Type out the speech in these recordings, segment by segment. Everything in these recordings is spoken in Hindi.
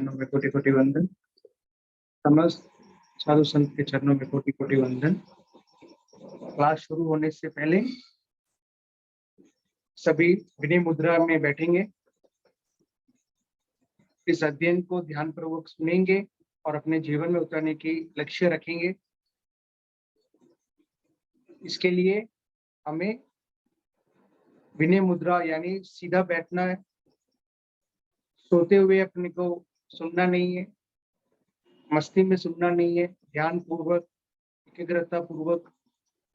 चरणों में कोटि कोटि वंदन। समस्त साधु संत के चरणों में कोटि कोटि वंदन। क्लास शुरू होने से पहले सभी विनय मुद्रा में बैठेंगे, इस अध्ययन को ध्यान पूर्वक सुनेंगे और अपने जीवन में उतारने की लक्ष्य रखेंगे। इसके लिए हमें विनय मुद्रा यानी सीधा बैठना है, सोते हुए अपने को सुनना नहीं है, मस्ती में सुनना नहीं है, ध्यान पूर्वक एकाग्रता पूर्वक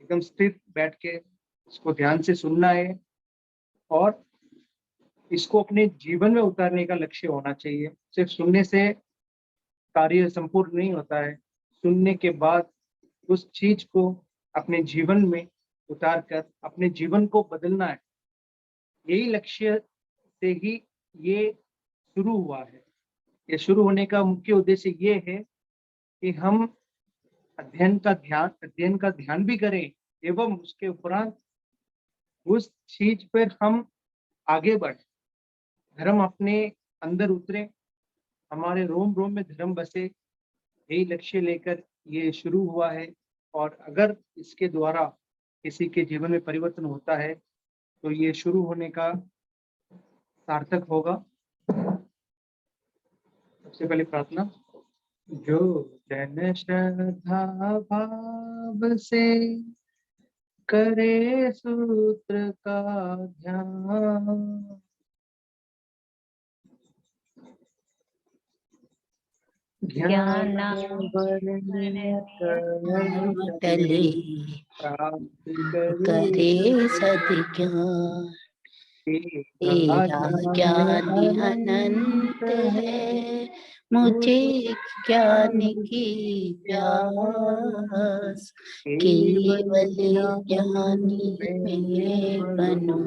एकदम स्थिर बैठ के इसको ध्यान से सुनना है और इसको अपने जीवन में उतारने का लक्ष्य होना चाहिए। सिर्फ सुनने से कार्य संपूर्ण नहीं होता है, सुनने के बाद उस चीज को अपने जीवन में उतार कर अपने जीवन को बदलना है। यही लक्ष्य से ही ये शुरू हुआ है। ये शुरू होने का मुख्य उद्देश्य ये है कि हम अध्ययन का ध्यान भी करें एवं उसके उपरांत उस चीज पर हम आगे बढ़े, धर्म अपने अंदर उतरे, हमारे रोम रोम में धर्म बसे। यही लक्ष्य लेकर ये शुरू हुआ है और अगर इसके द्वारा किसी के जीवन में परिवर्तन होता है तो ये शुरू होने का सार्थक होगा। सबसे पहले प्रार्थना। जो जन श्रद्धा भाव से करे सूत्र का ध्यान, ज्ञान टले करे सद्ज्ञान। तेरा ज्ञान अनंत है, मुझे ज्ञान की प्यास। केवल ज्ञानी मैं बनूं,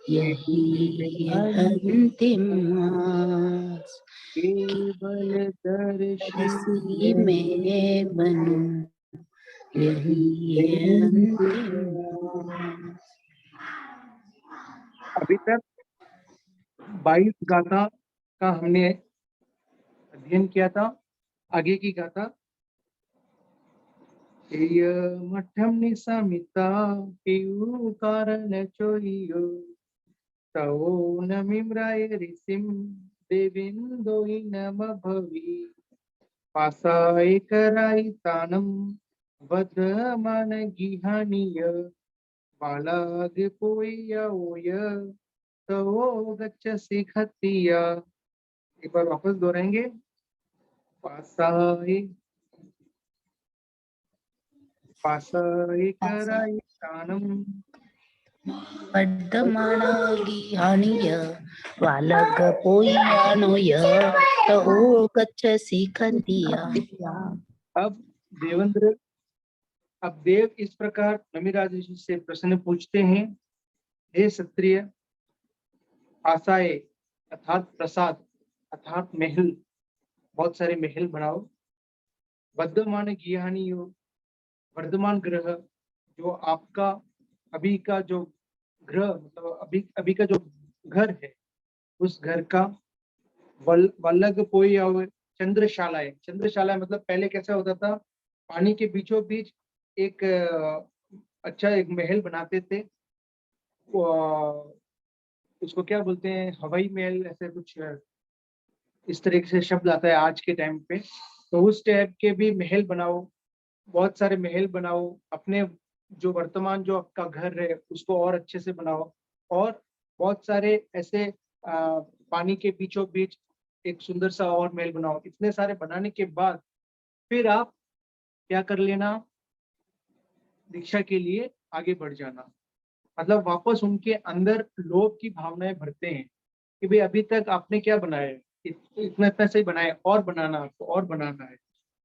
यही अंतिम आस। केवल दर्शी मैं बनूं, यही अंतिम आस। अभी तक 22 गाथा का हमने अध्ययन किया था। आगे की गाथा मठम निसामिता पियु कारण चोइयो तवो नमिम्राय ऋषिम देविंदो नम भवी पासाय कराई तानम वधमान गिहानिय बालाग पोया ओय तवो गच्छ सिखतिया। एक बार वापस दोहराएंगे। पासाय कराई तानम वर्धमानागिहानिय वालग पोयानोय तवो गच्छ सिखतिया। अब देव इस प्रकार नमिराज ऋषि से प्रश्न पूछते हैं, हे क्षत्रिय, आशाए अर्थात प्रसाद अर्थात महल, बहुत सारे महल बनाओ। वर्धमान गिहानी हो, वर्धमान ग्रह, जो आपका अभी का जो ग्रह मतलब अभी का जो घर है, उस घर का वल्लग पोई चंद्रशाला है। चंद्रशाला मतलब पहले कैसा होता था, पानी के बीचों बीच एक अच्छा एक महल बनाते थे। उसको क्या बोलते हैं, हवाई महल, ऐसे कुछ इस तरीके से शब्द आता है आज के टाइम पे। तो उस टाइप के भी महल बनाओ, बहुत सारे महल बनाओ। अपने जो वर्तमान जो आपका घर है उसको और अच्छे से बनाओ और बहुत सारे ऐसे पानी के बीचों बीच एक सुंदर सा और महल बनाओ। इतने सारे बनाने के बाद फिर आप क्या कर लेना, दीक्षा के लिए आगे बढ़ जाना। मतलब वापस उनके अंदर लोभ की भावनाएं भरते हैं कि भाई अभी तक आपने क्या बनाया है, इतना इतना सही बनाया, और बनाना, आपको और बनाना है।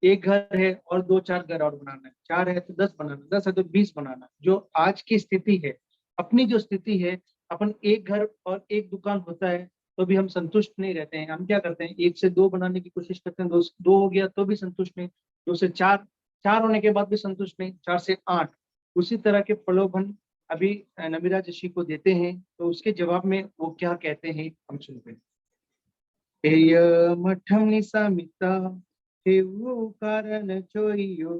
एक घर है और 2-4 घर और बनाना है, 4 है तो 10 बनाना, 10 है तो 20 बनाना। जो आज की स्थिति है, अपनी जो स्थिति है, अपन एक घर और एक दुकान होता है तो भी हम संतुष्ट नहीं रहते हैं। हम क्या करते हैं, 1 से 2 बनाने की कोशिश करते हैं, 2 हो गया तो भी संतुष्ट नहीं, 2 से 4, 4 होने के बाद भी संतुष्ट नहीं, 4 से 8। उसी तरह के प्रलोभन अभी नमिराज ऋषि को देते हैं। तो उसके जवाब में वो क्या कहते हैं हम सुनते हैं। एय मठम निसामिता हेवु कारण चोइयो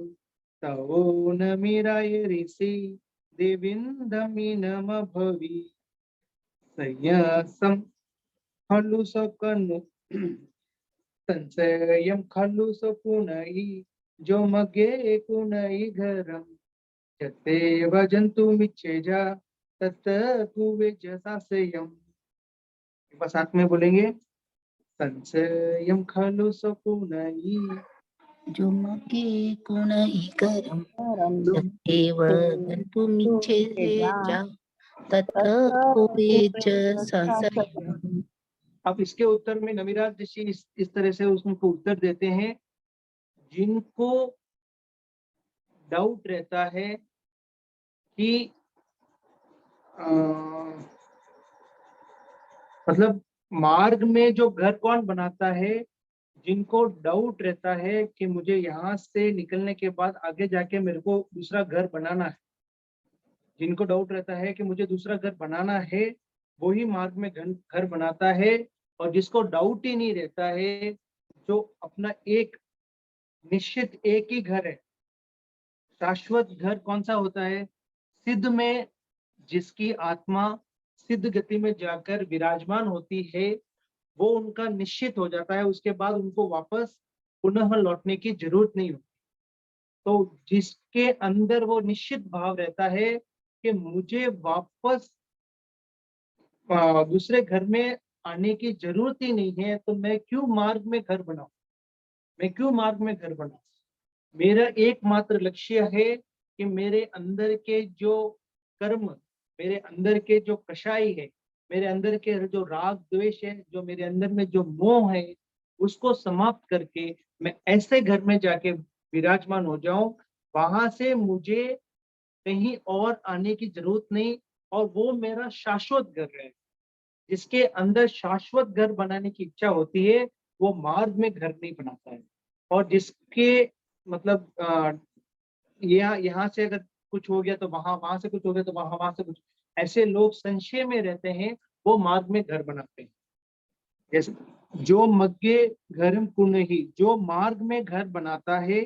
तवो न मीराय ऋषि देविंदमी नम भवी संयसम खलु सकनु संशयम खलु सकुनई जो मगे कुनई घरम जते वजंतु मिच्छेजा तत कुवे जसा संयम। एक बार साथ में बोलेंगे, संशयम खलु सकुनई जो मगे गुण इकरम सत्येव गन्तुमिच्छेजा ततः कुवेच संशयम्। अब इसके उत्तर में नमिराज ऋषि इस तरह से उसको उत्तर देते हैं, जिनको डाउट रहता है कि मतलब मार्ग में जो घर कौन बनाता है, जिनको डाउट रहता है कि मुझे यहाँ से निकलने के बाद आगे जाके मेरे को दूसरा घर बनाना है, जिनको डाउट रहता है कि मुझे दूसरा घर बनाना है, वो ही मार्ग में घर बनाता है। और जिसको डाउट ही नहीं रहता है, जो अपना एक निश्चित एक ही घर है, शाश्वत घर कौन सा होता है, सिद्ध में जिसकी आत्मा सिद्ध गति में जाकर विराजमान होती है, वो उनका निश्चित हो जाता है। उसके बाद उनको वापस पुनः लौटने की जरूरत नहीं होती। तो जिसके अंदर वो निश्चित भाव रहता है कि मुझे वापस दूसरे घर में आने की जरूरत ही नहीं है, तो मैं क्यों मार्ग में घर बनाऊं, मैं क्यों मार्ग में घर बनाऊं। मेरा एकमात्र लक्ष्य है कि मेरे अंदर के जो कर्म, मेरे अंदर के जो कषाय है, मेरे अंदर के जो राग द्वेष है, जो मेरे अंदर में जो मोह है, उसको समाप्त करके मैं ऐसे घर में जाके विराजमान हो जाऊं, वहां से मुझे कहीं और आने की जरूरत नहीं। और वो मेरा शाश्वत घर है। जिसके अंदर शाश्वत घर बनाने की इच्छा होती है, वो मार्ग में घर नहीं बनाता है। और जिसके मतलब यहाँ से अगर कुछ हो गया तो वहां, वहां से कुछ हो गया तो वहां, वहां से कुछ, ऐसे लोग संशय में रहते हैं, वो मार्ग में घर बनाते हैं। जैसे जो मग्गे घरम कुनहि, जो मार्ग में घर बनाता है,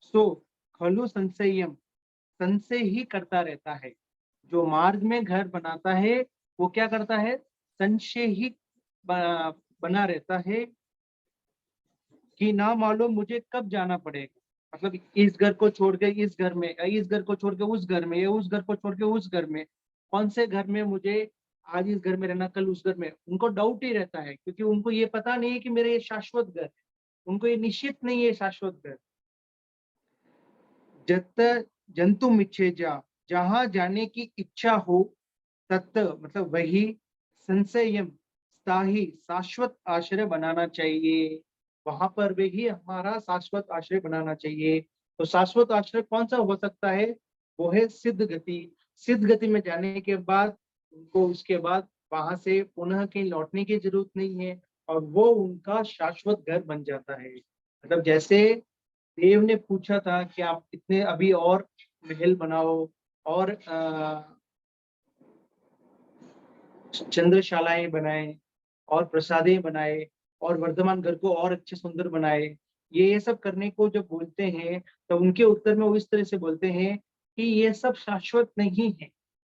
सो खलु संशयम, संशय ही करता रहता है। जो मार्ग में घर बनाता है, वो क्या करता है, संशय ही बना रहता है कि ना मालूम मुझे कब जाना पड़ेगा। मतलब इस घर को छोड़ के इस घर में, इस घर को छोड़ के उस घर में, या उस घर को छोड़ के उस घर में, कौन से घर में मुझे आज इस घर में रहना, कल उस घर में। उनको डाउट ही रहता है, क्योंकि उनको ये पता नहीं है कि मेरा ये शाश्वत घर है। उनको ये निश्चित नहीं है शाश्वत घर। जत जंतु मिच्छे जा, जहां जाने की इच्छा हो, तत् मतलब वही, संशयम स्थाही शाश्वत आश्रय बनाना चाहिए। वहां पर भी ही हमारा शाश्वत आश्रय बनाना चाहिए। तो शाश्वत आश्रय कौन सा हो सकता है, वो है सिद्ध गति। सिद्ध गति में जाने के बाद उनको उसके बाद वहां से पुनः कहीं लौटने की जरूरत नहीं है, और वो उनका शाश्वत घर बन जाता है। मतलब जैसे देव ने पूछा था कि आप इतने अभी और महल बनाओ, और चंद्रशालाएं बनाए, और प्रसादें बनाए, और वर्धमान घर को और अच्छे सुंदर बनाए। ये सब करने को जब बोलते हैं, तो उनके उत्तर में वो इस तरह से बोलते हैं कि ये सब शाश्वत नहीं है।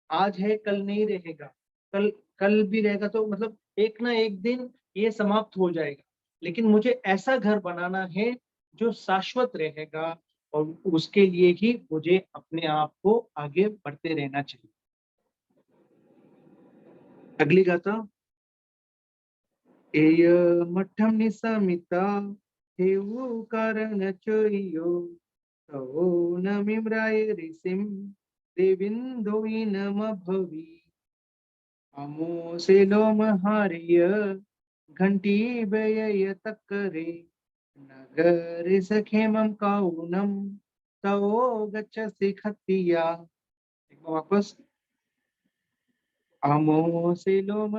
आज है कल नहीं रहेगा, कल कल भी रहेगा तो मतलब एक ना एक दिन ये समाप्त हो जाएगा। लेकिन मुझे ऐसा घर बनाना है जो शाश्वत रहेगा, और उसके लिए ही मुझे अपने आप को आगे बढ़ते रहना चाहिए। अगली गाथा। एय मठम निसमिता हेवु कारण चोइयो तवो न मिम्राय ऋषिम देविंदो नम भवी अमो से लोम हारिय घंटी व्यय तकरे नगर सखेमम काउनम तवो गच्छसि खत्तिया। एक बार वापस, अमो से लोम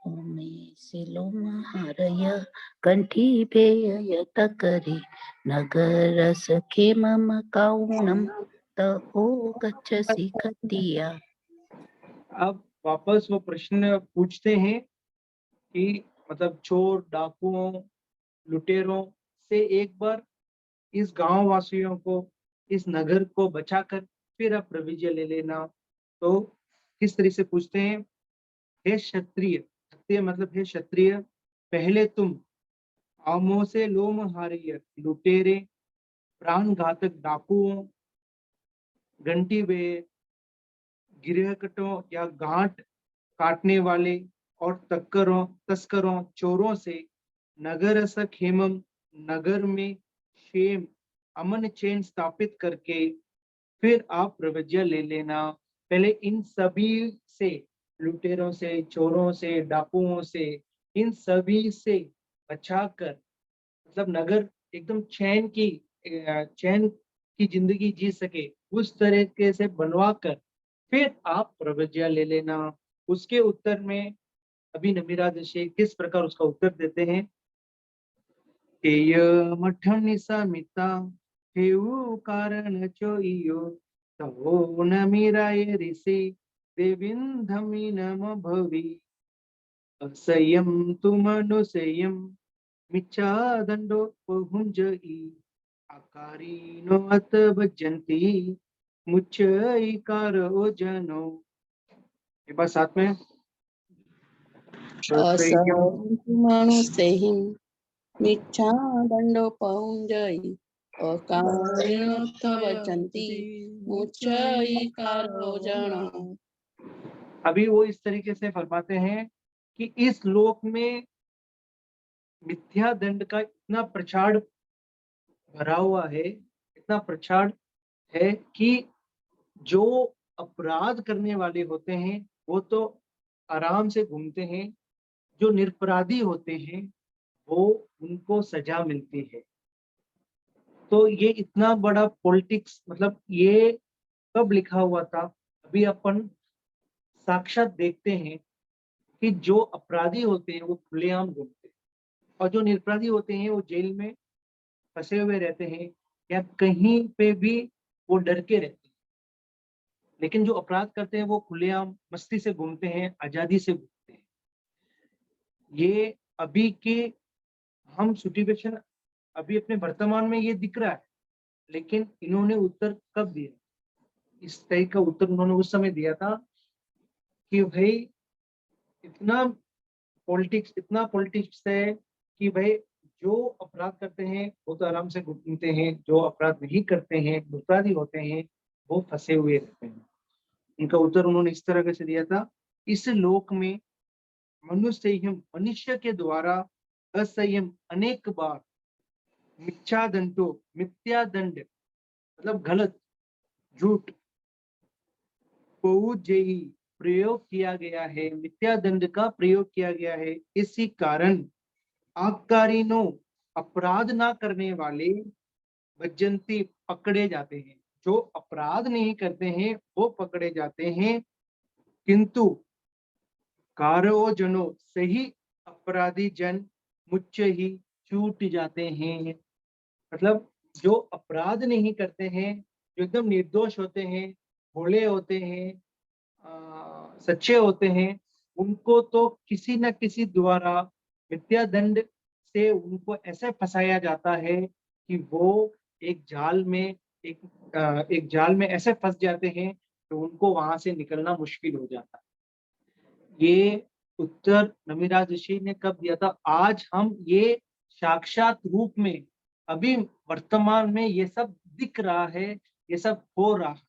ओमे सिलोमहरय कण्ठीभेययत करे नगर सखे मम काउनम तवो गच्छसि खत्तिया। अब वापस वो प्रश्न पूछते हैं कि मतलब चोर डाकुओं लुटेरों से एक बार इस गांव वासियों को, इस नगर को बचाकर फिर आप प्रविजय ले लेना। तो किस तरह से पूछते हैं, हे क्षत्रिय, क्षत्रिय मतलब हे क्षत्रिय, पहले तुम आमों से लोमहार्य लुटेरे, प्राण घातक डाकुओं, घंटी वे गिरहकटों या गांठ काटने वाले और तस्करों चोरों से नगर खेमम, नगर में क्षेम अमन चैन स्थापित करके फिर आप प्रविज्ञा ले लेना। पहले इन सभी से, लुटेरों से, चोरों से, डाकुओं से, इन सभी से बचाकर, मतलब नगर एकदम चैन की जिंदगी जी सके उस तरीके से बनवा कर फिर आप प्रविज्ञा ले लेना। उसके उत्तर में अभी नमिराज ऋषि किस प्रकार उसका उत्तर देते हैं, मठनि समिता हेउ कारण चोइयो, तहो नमिराय ऋषि देविंधमि नम भवि, असयम तुमनुसयम मिच्छा दंडो बहुंजई, आकारीनो अत भजन्ति मुच्चईकारो जनो। एक बार साथ में, असयम असमनुसेहि मिच्छा दंडोपहुंजयि, अकारणोऽथ भजन्ति मुच्चईकारो जनो। अभी वो इस तरीके से फरमाते हैं कि इस लोक में मिथ्या दंड का इतना प्रचार भरा हुआ है, इतना प्रचार है कि जो अपराध करने वाले होते हैं वो तो आराम से घूमते हैं, जो निरपराधी होते हैं वो उनको सजा मिलती है। तो ये इतना बड़ा पॉलिटिक्स, मतलब ये कब लिखा हुआ था, अभी अपन साक्षात देखते हैं कि जो अपराधी होते हैं वो खुलेआम घूमते हैं और जो निरपराधी होते हैं वो जेल में फंसे हुए रहते हैं या कहीं पे भी वो डर के रहते हैं। लेकिन जो अपराध करते हैं वो खुलेआम मस्ती से घूमते हैं, आजादी से घूमते हैं। ये अभी के हम सिचुएशन अभी अपने वर्तमान में ये दिख रहा है, लेकिन इन्होंने उत्तर कब दिया, इस तरह का उत्तर उन्होंने उस समय दिया था कि भाई इतना पॉलिटिक्स है कि भाई जो अपराध करते हैं वो तो आराम से घूमते हैं, जो अपराध नहीं करते हैं, अपराधी होते हैं, वो फंसे हुए रहते हैं। इनका उत्तर उन्होंने इस तरह से दिया था, इस लोक में मनुष्य के द्वारा असंयम अनेक बार मिथ्या दंड मतलब गलत, झूठ, बहुजेही प्रयोग किया गया है, मिथ्या दंड का प्रयोग किया गया है। इसी कारण आकारीनो अपराध ना करने वाले भज्जंती पकड़े जाते हैं, जो अपराध नहीं करते हैं वो पकड़े जाते हैं, किंतु कारो जनो सही अपराधी जन मुच्च ही छूट जाते हैं। मतलब जो अपराध नहीं करते हैं, जो एकदम निर्दोष होते हैं, भोले होते हैं, सच्चे होते हैं, उनको तो किसी न किसी द्वारा विद्या दंड से उनको ऐसे फंसाया जाता है कि वो एक जाल में ऐसे फंस जाते हैं कि उनको वहां से निकलना मुश्किल हो जाता है। ये उत्तर नमिराज ऋषि ने कब दिया था, आज हम ये साक्षात रूप में अभी वर्तमान में ये सब दिख रहा है, ये सब हो रहा है।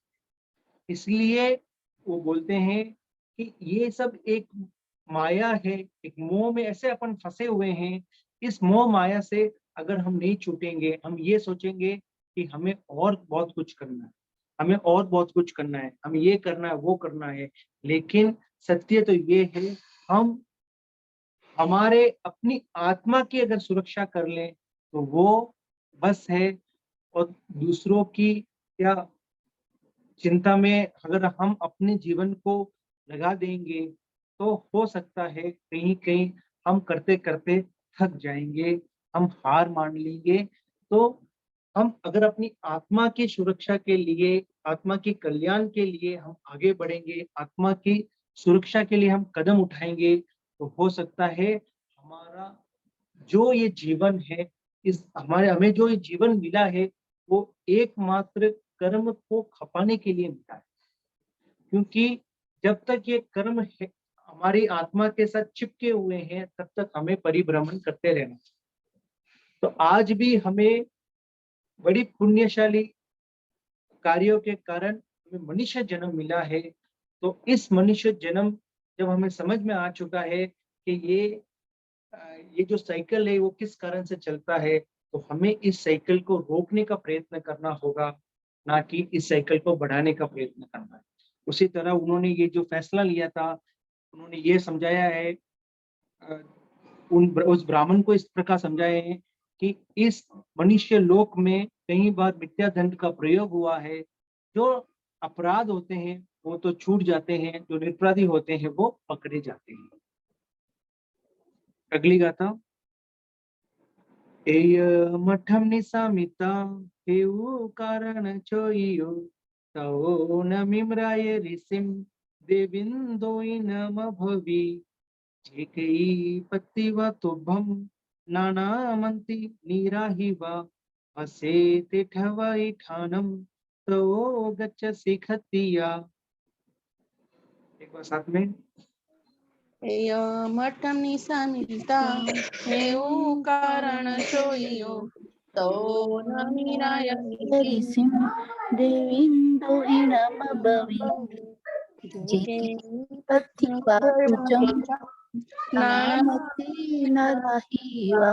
इसलिए वो बोलते हैं कि ये सब एक माया है, एक मोह में ऐसे अपन फंसे हुए हैं। इस मोह माया से अगर हम नहीं छूटेंगे, हम ये सोचेंगे कि हमें और बहुत कुछ करना है, हमें और बहुत कुछ करना है, हमें ये करना है, वो करना है, लेकिन सत्य तो ये है, हम हमारे अपनी आत्मा की अगर सुरक्षा कर लें तो वो बस है। और दूसरों की या चिंता में अगर हम अपने जीवन को लगा देंगे तो हो सकता है कहीं कहीं हम करते करते थक जाएंगे, हम हार मान लेंगे। तो हम अगर अपनी आत्मा की सुरक्षा के लिए, आत्मा के कल्याण के लिए हम आगे बढ़ेंगे, आत्मा की सुरक्षा के लिए हम कदम उठाएंगे, तो हो सकता है हमारा जो ये जीवन है, इस हमारे हमें जो ये जीवन मिला है वो एकमात्र कर्म को खपाने के लिए मिला है। क्योंकि जब तक ये कर्म है, हमारी आत्मा के साथ चिपके हुए हैं, तब तक हमें परिभ्रमण करते रहना चाहिए। तो आज भी हमें बड़ी पुण्यशाली कार्यों के कारण हमें मनुष्य जन्म मिला है। तो इस मनुष्य जन्म जब हमें समझ में आ चुका है कि ये जो साइकिल है वो किस कारण से चलता है, तो हमें इस साइकिल को रोकने का प्रयत्न करना होगा, ना कि इस साइकिल को बढ़ाने का प्रयत्न करना है। उसी तरह उन्होंने ये जो फैसला लिया था, उन्होंने ये समझाया है, अ, उस ब्राह्मण को इस प्रकार समझाए हैं कि इस मनुष्य लोक में कई बार मिथ्या दंड का प्रयोग हुआ है। जो अपराध होते हैं वो तो छूट जाते हैं, जो निरपराधी होते हैं वो पकड़े जाते हैं। अगली गाथा। एय मठम निसामिता हेउ कारण चोइयो तओ नमिम्राय ऋषिम देविंदोई नम भवि जेकई पत्तिव तुभम नानामंति नीराहिवा असे तिठवै ठानम तो गच्छसि खत्तिया। एक बार साथ में। एय मठम निसामिता हेउ कारण चोइयो तो नमीराय ऋषिं देवीन्दो इणमभवि जेके पथिवातुजं नामति नरहिवा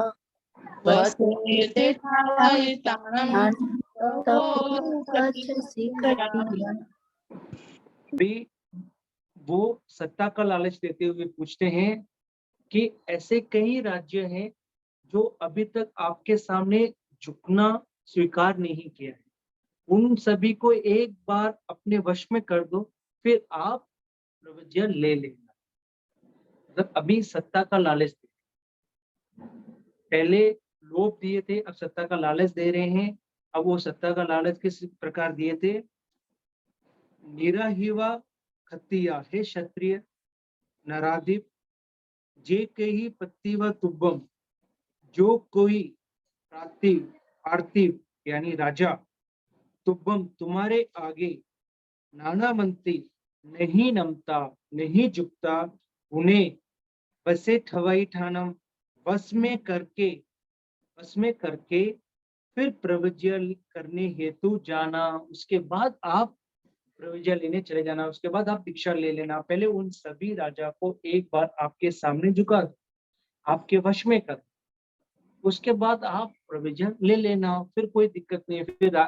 वसेते ठावै ताणम ततो गच्छसि खट्टिया। भी वो सत्ता का लालच देते हुए पूछते हैं कि ऐसे कई राज्य हैं जो अभी तक आपके सामने झुकना स्वीकार नहीं किया है, उन सभी को एक बार अपने वश में कर दो, फिर आप प्रविजय ले लेना। मतलब अभी सत्ता का लालच दे, पहले लोभ दिए थे, अब सत्ता का लालच दे रहे हैं। अब वो सत्ता का लालच किस प्रकार दिए थे? निराहिवा खत्तिया, हे क्षत्रिय नराधिप, जे कही पत्ती व तुब्बम, जो कोई प्रातिव आर्थिव यानी राजा, तुब्बम तुम्हारे आगे, नाना मंत्री नहीं नमता नहीं झुकता, उन्हें बसे ठवाई ठानम, बस में करके फिर प्रवज्य करने हेतु जाना। उसके बाद आप प्रवज्य लेने चले जाना, उसके बाद आप दीक्षा ले लेना। पहले उन सभी राजा को एक बार आपके सामने झुका दो, आपके वश में कर, उसके बाद आप प्रोविजन ले लेना, फिर कोई दिक्कत नहीं है।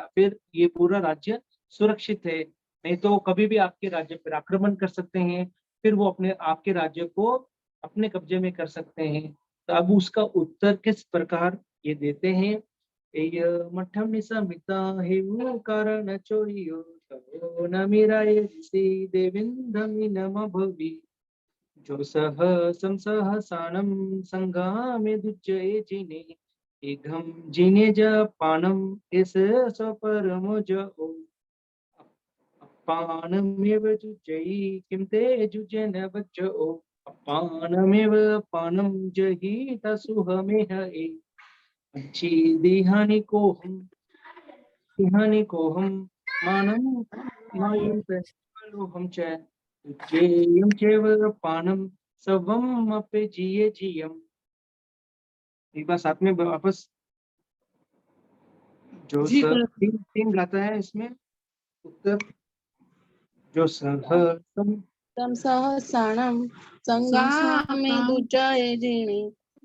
फिर ये पूरा राज्य सुरक्षित है। नहीं तो कभी भी आपके राज्य पर आक्रमण कर सकते हैं, फिर वो अपने आपके राज्य को अपने कब्जे में कर सकते हैं। तो अब उसका उत्तर किस प्रकार ये देते हैं? एय मठम निसमिता हेउ कारण चोइयो तवो नमिराय ऋषि देविंदमि नम भवि जो सह संसहसानम संगामे दुच्चये जिने एघम जिने ज पानम इस स्वपरमो जो अपानमेव जुजयि किम ते जुजन बच्चो अपानमेव पानम जहि तसुहमेह ए अच्छी दिहानि को हम मानम मायम लोहम च जेयम चैव पानम सर्वम अपे जिये जियम। एक बार साथ में वापस। जो जी तीन तीन गाता है इसमें उत्तर। जो सहसम तम सहसाणम संगामे दुचये जिने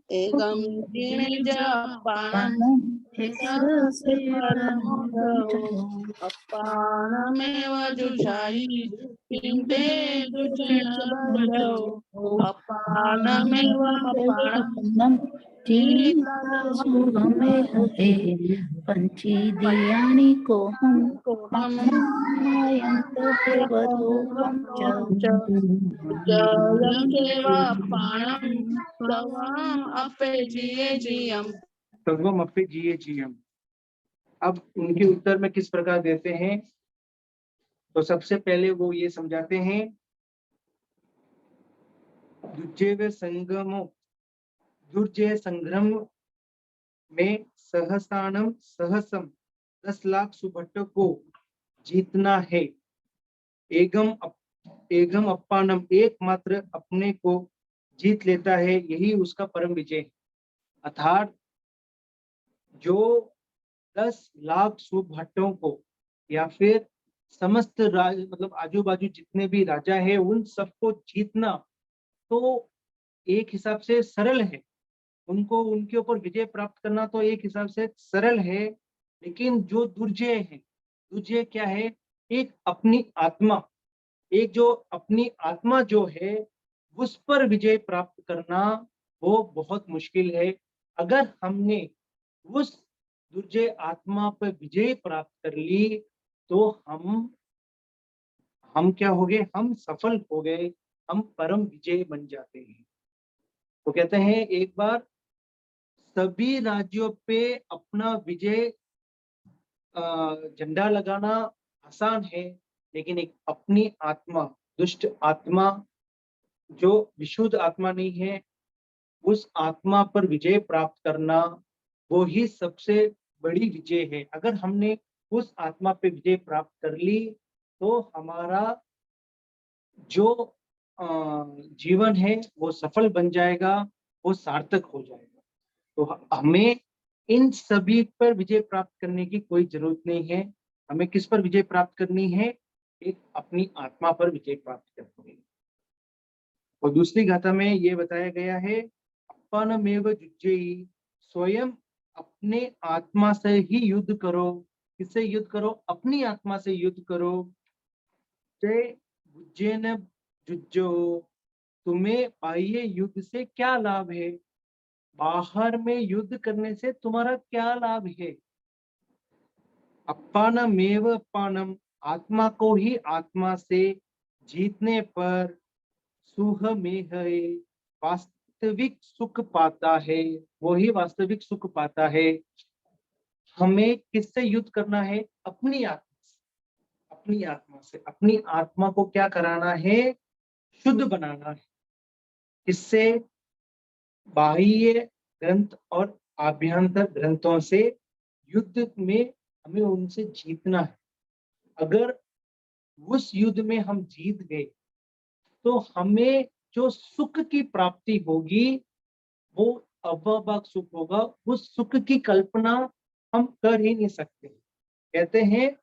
एकम जिने जपाणम से परमो अपानमेव जुषायि किंते जुषेण बलौ अपानमेव पाणम पंची दियानी को हम कोहम मायंत देवदोहम च जयम चैव पाणम सर्वम अपे जिये जियम। सर्वम अपे जिये जियम। अब उनके उत्तर में किस प्रकार देते हैं? तो सबसे पहले वो ये समझाते हैं, दुज्जेव संगमो, दुर्जय संग्राम में सहसानम सहसम 10 लाख सुभट्ट को जीतना है। एगम अप्पानम एकमात्र अपने को जीत लेता है, यही उसका परम विजय है। अर्थात जो 10 लाख सुभट्टों को या फिर समस्त मतलब आजू बाजू जितने भी राजा है उन सबको जीतना तो एक हिसाब से सरल है, उनको उनके ऊपर विजय प्राप्त करना तो एक हिसाब से सरल है। लेकिन जो दुर्जय है, दुर्जय क्या है? एक अपनी आत्मा, एक जो अपनी आत्मा जो है उस पर विजय प्राप्त करना वो बहुत मुश्किल है। अगर हमने उस दुर्जय आत्मा पर विजय प्राप्त कर ली तो हम क्या हो गए? हम सफल हो गए, हम परम विजय बन जाते हैं। तो कहते हैं एक बार सभी राज्यों पे अपना विजय झंडा लगाना आसान है, लेकिन एक अपनी आत्मा, दुष्ट आत्मा जो विशुद्ध आत्मा नहीं है, उस आत्मा पर विजय प्राप्त करना वो ही सबसे बड़ी विजय है। अगर हमने उस आत्मा पे विजय प्राप्त कर ली तो हमारा जो जीवन है वो सफल बन जाएगा, वो सार्थक हो जाएगा। तो हमें इन सभी पर विजय प्राप्त करने की कोई जरूरत नहीं है। हमें किस पर विजय प्राप्त करनी है? एक अपनी आत्मा पर विजय प्राप्त करनी है। और दूसरी गाथा में ये बताया गया है, अपनमेव युज्येहि, स्वयं अपने आत्मा से ही युद्ध करो। किससे युद्ध करो? अपनी आत्मा से युद्ध करो। युज्येन युज्यो, तुम्हें बाह्य युद्ध से क्या लाभ है? बाहर में युद्ध करने से तुम्हारा क्या लाभ है? अप्पानमेव अप्पानम, आत्मा को ही आत्मा से जीतने पर सुह में है, वास्तविक सुख पाता है, वो ही वास्तविक सुख पाता है। हमें किससे युद्ध करना है? अपनी आत्मा से, अपनी आत्मा से। अपनी आत्मा को क्या कराना है? शुद्ध बनाना है। किससे? बाह्य ग्रंथ और आभ्यंतर ग्रंथों से युद्ध में हमें उनसे जीतना है। अगर उस युद्ध में हम जीत गए तो हमें जो सुख की प्राप्ति होगी वो अव्यवभाग सुख होगा। उस सुख की कल्पना हम कर ही नहीं सकते। कहते हैं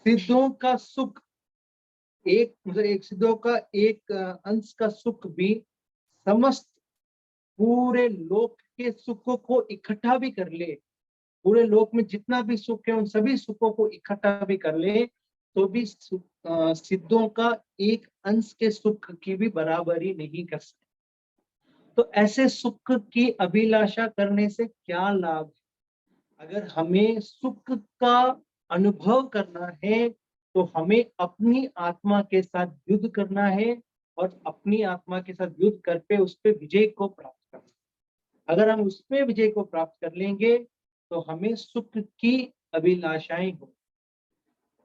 सिद्धों का सुख, एक मतलब एक सिद्धों का एक अंश का सुख भी समस्त पूरे लोक के सुखों को इकट्ठा भी कर ले, पूरे लोक में जितना भी सुख है उन सभी सुखों को इकट्ठा भी कर ले तो भी सिद्धों का एक अंश के सुख की भी बराबरी नहीं कर सकते। तो ऐसे सुख की अभिलाषा करने से क्या लाभ है? अगर हमें सुख का अनुभव करना है तो हमें अपनी आत्मा के साथ युद्ध करना है और अपनी आत्मा के साथ युद्ध करके उस पर विजय को प्राप्त करना है। अगर हम उसमें विजय को प्राप्त कर लेंगे तो हमें सुख की अभिलाषाएं हो।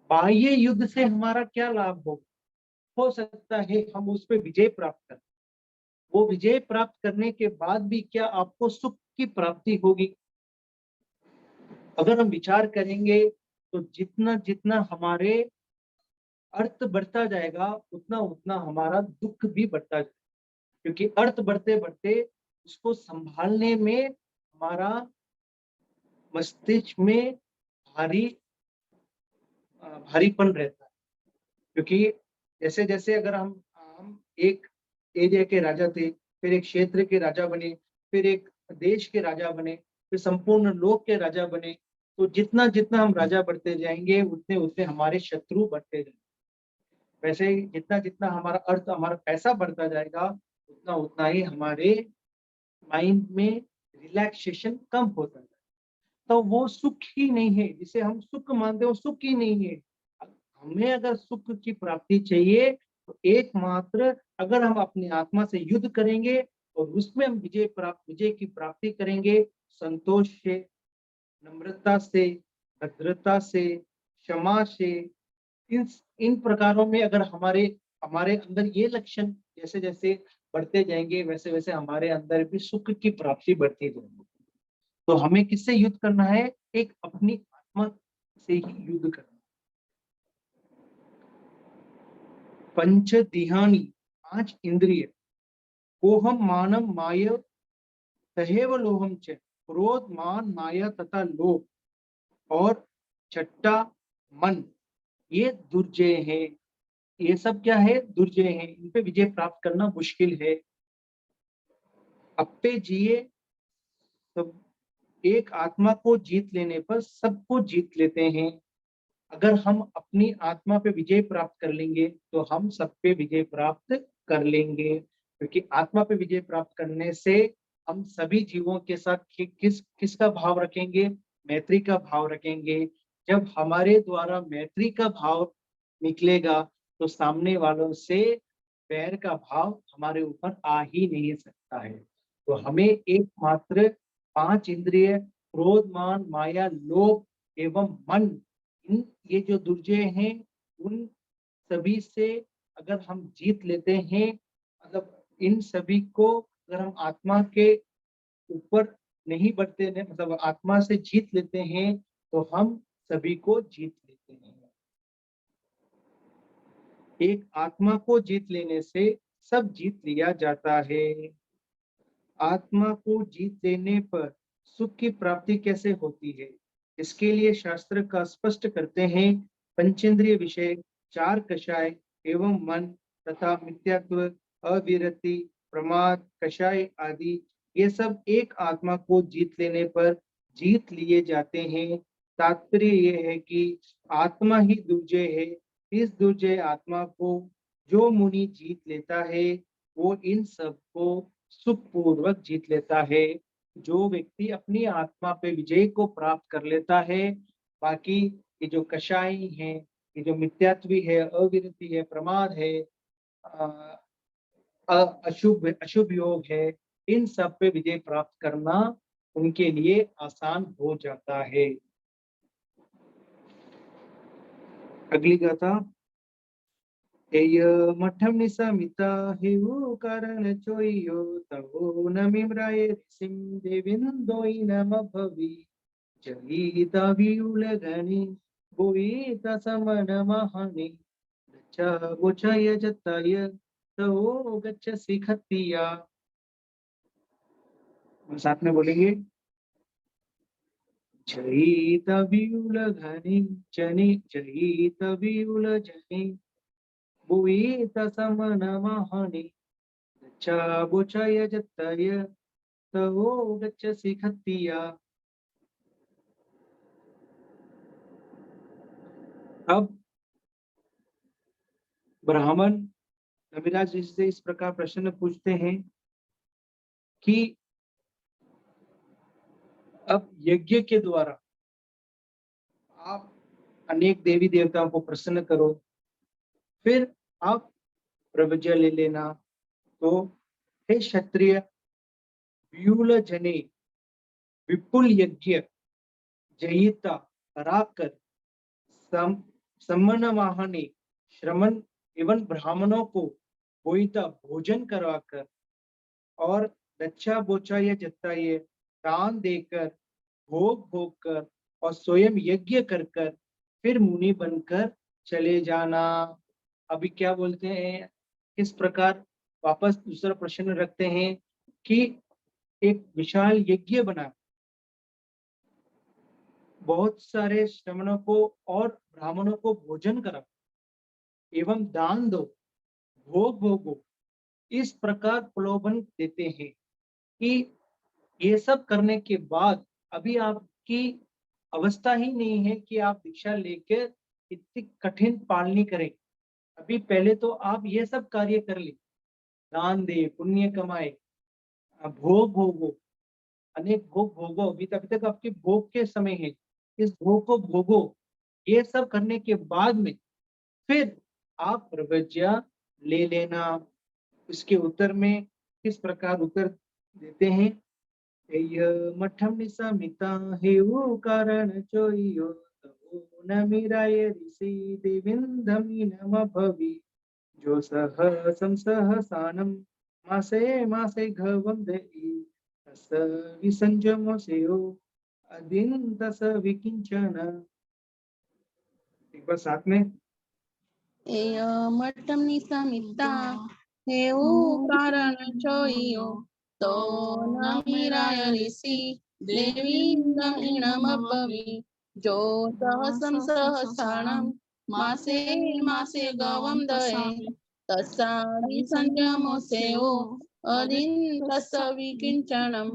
बाह्य युद्ध से हमारा क्या लाभ हो सकता है हम उस पर विजय प्राप्त करें, वो विजय प्राप्त करने के बाद भी क्या आपको सुख की प्राप्ति होगी? अगर हम विचार करेंगे तो जितना जितना हमारे अर्थ बढ़ता जाएगा उतना उतना हमारा दुख भी बढ़ता जाएगा, क्योंकि अर्थ बढ़ते बढ़ते उसको संभालने में हमारा मस्तिष्क में भारीपन रहता है। क्योंकि जैसे जैसे अगर हम एक एरिया के राजा थे, फिर एक क्षेत्र के राजा बने, फिर एक देश के राजा बने, फिर संपूर्ण लोक के राजा बने, तो जितना जितना हम राजा बढ़ते जाएंगे उतने उतने हमारे शत्रु बढ़ते जाएंगे। वैसे ही जितना जितना हमारा अर्थ, हमारा पैसा बढ़ता जाएगा उतना उतना ही हमारे माइंड में रिलैक्सेशन कम होता जाएगा। तो वो सुख ही नहीं है, जिसे हम सुख मानते हैं वो सुख ही नहीं है। हमें अगर सुख की प्राप्ति चाहिए तो एकमात्र अगर हम अपनी आत्मा से युद्ध करेंगे और उसमें हम विजय की प्राप्ति करेंगे, संतोष से, नम्रता से, भद्रता से, क्षमा से, इन प्रकारों में अगर हमारे हमारे अंदर ये लक्षण जैसे जैसे बढ़ते जाएंगे वैसे वैसे हमारे अंदर भी सुख की प्राप्ति बढ़ती जाएगी। तो हमें किससे युद्ध करना है? एक अपनी आत्मा से ही युद्ध करना। पंच दिहानी, 5 इंद्रिय, कोहम मानम माय तहेव लोहम च, क्रोध मान माया तथा लोभ, और छठा मन, ये दुर्जय है। ये सब क्या है? दुर्जय है। इन पे विजय प्राप्त करना मुश्किल है। अप्पे जिए, सब एक आत्मा को जीत लेने पर सबको जीत लेते हैं। अगर हम अपनी आत्मा पे विजय प्राप्त कर लेंगे तो हम सब पे विजय प्राप्त कर लेंगे, क्योंकि आत्मा पे विजय प्राप्त करने से हम सभी जीवों के साथ किसका भाव रखेंगे? मैत्री का भाव रखेंगे। जब हमारे द्वारा मैत्री का भाव निकलेगा तो सामने वालों से बैर का भाव हमारे ऊपर आ ही नहीं सकता है। तो हमें एकमात्र 5 इंद्रिय, क्रोध मान माया लोभ एवं मन, ये जो दुर्जय हैं उन सभी से अगर हम जीत लेते हैं, मतलब इन सभी को अगर हम आत्मा के ऊपर नहीं बढ़ते हैं, मतलब आत्मा से जीत लेते हैं, तो हम सभी को जीत लेते हैं। एक आत्मा को जीत लेने से सब जीत लिया जाता है। आत्मा को जीत लेने पर सुख की प्राप्ति कैसे होती है? इसके लिए शास्त्र का स्पष्ट करते हैं। पंचेंद्रिय विषय, 4 कषाय एवं मन तथा मिथ्यात्व, अविरति, प्रमाद, कषाय आदि, ये सब एक आत्मा को जीत लेने पर जीत लिए जाते हैं। तात्पर्य ये है कि आत्मा ही दुर्जय है। इस दुर्जय आत्मा को जो मुनि जीत लेता है वो इन सब को सुखपूर्वक जीत लेता है। जो व्यक्ति अपनी आत्मा पे विजय को प्राप्त कर लेता है, बाकी ये जो कषायी है, ये जो मिथ्यात्वी है, अविरति है, प्रमाद है, अशुभ अशुभ योग है, इन सब पे विजय प्राप्त करना उनके लिए आसान हो जाता है। अगली गाथा। एय मठम निसमिता हेउ कारण चोइयो तहो नमिम्राये ऋषिं देविन्दोई नम भवि जयिता विउलगनि भुविता समन महनि दच्चा गोचय जतय तवो गच्छसि खत्तिया। हम साथ में बोलेंगे। जयिता विउलगनि जनि जयिता विउलजनि भुविता समन महनि दच्चा गोचय जतय तवो गच्छसि खत्तिया। अब ब्राह्मण कविराज जी से इस प्रकार प्रश्न पूछते हैं कि अब यज्ञ के द्वारा आप अनेक देवी देवताओं को प्रसन्न करो, फिर आप प्रवज्य ले लेना। तो हे क्षत्रिय, व्यूल जने, विपुल यज्ञ जयिता कराकर सम्मन वाहने, श्रमण एवं ब्राह्मणों को बोईता भोजन करवाकर और दच्छा बोचाय जताये दान देकर, भोग भोग कर और स्वयं यज्ञ कर कर फिर मुनि बनकर चले जाना। अभी क्या बोलते हैं, किस प्रकार वापस दूसरा प्रश्न रखते हैं कि एक विशाल यज्ञ बना, बहुत सारे श्रमणों को और ब्राह्मणों को भोजन करा एवं दान दो, भोग भोगो, इस प्रकार प्रलोभन देते हैं कि ये सब करने के बाद अभी आपकी अवस्था ही नहीं है कि आप दीक्षा लेकर इतनी कठिन पालनी करें। अभी पहले तो आप ये सब कार्य कर ले, दान दे, पुण्य कमाए, भोग भोगो, अनेक भोग भोगो। अभी तक आपके भोग के समय है, इस भोग को भोगो। ये सब करने के बाद में फिर आप प्रवज्ञा ले लेना। इसके उत्तर में किस प्रकार उत्तर देते हैं? मठम निसमिता हेउ कारण चोइयो तवो नमिराय ऋषि देविन्दमि नम भवि जो सहसम सहसानम मासे मासे घवम देई तस विसंजमो सेयो अदिन तस विकिंचन। एक बार साथ में। મઠમની સમિતા એવું કારણ જોયો તો નમિરાય ઋષિ દેવી નમિણમભવિ જો સહસમ સહસાણમ માસે માસે ગવમ દયે તસ્સા વિસંજમો સેવો અદિન તસ્સ વિकिंचनम।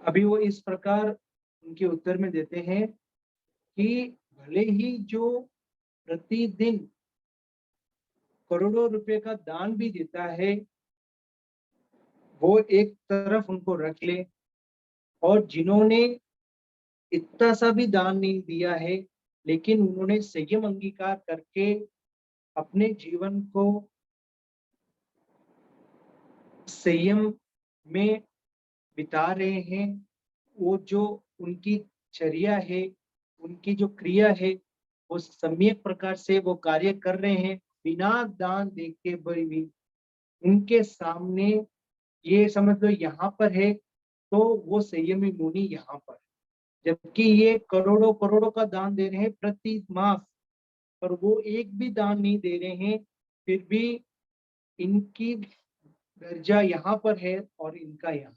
अभी वो इस प्रकार उनके उत्तर में देते हैं कि भले ही जो प्रतिदिन करोड़ों रुपए का दान भी देता है वो एक तरफ उनको रख ले, और जिन्होंने इतना सा भी दान नहीं दिया है लेकिन उन्होंने संयम अंगीकार करके अपने जीवन को संयम में बिता रहे हैं, वो जो उनकी चर्या है, उनकी जो क्रिया है, वो सम्यक प्रकार से वो कार्य कर रहे हैं बिना दान दे के भी उनके सामने, ये समझ लो यहाँ पर है तो वो संयमी मुनि यहाँ पर, जबकि ये करोड़ों करोड़ों का दान दे रहे हैं प्रति मास, पर वो एक भी दान नहीं दे रहे हैं, फिर भी इनकी दर्जा यहाँ पर है और इनका यहाँ।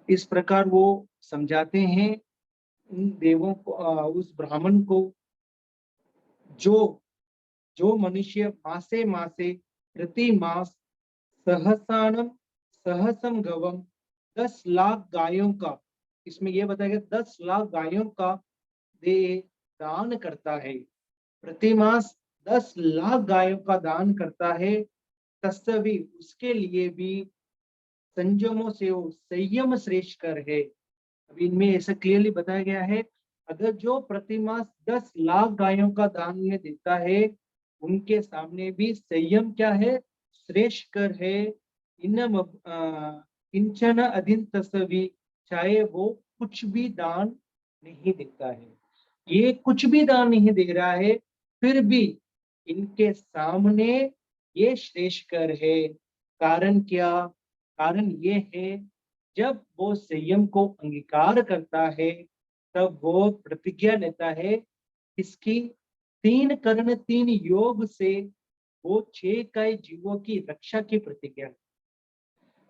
इस प्रकार वो समझाते हैं उन देवों को, उस ब्राह्मण को, जो मनुष्य मासे मासे प्रति मास सहसानम सहसम गवम 10 लाख गायों का, इसमें यह बताया गया 10 लाख गायों का दे दान करता है, प्रति मास 10 लाख गायों का दान करता है, तस्वी उसके लिए भी संयमों से वो संयम श्रेष्ठ कर है। अभी इनमें ऐसा क्लियरली बताया गया है, अगर जो प्रतिमास 10 लाख गायों का दान में देता है उनके सामने भी संयम क्या है, श्रेष्ठ कर है। इंचन अधीन तस्वी, चाहे वो कुछ भी दान नहीं देता है, ये कुछ भी दान नहीं दे रहा है, फिर भी इनके सामने ये श्रेष्ठ कर है। कारण क्या? कारण ये है, जब वो संयम को अंगीकार करता है तब वो प्रतिज्ञा लेता है, इसकी 3 कर्ण 3 योग से वो 6 कई जीवों की रक्षा की प्रतिज्ञा,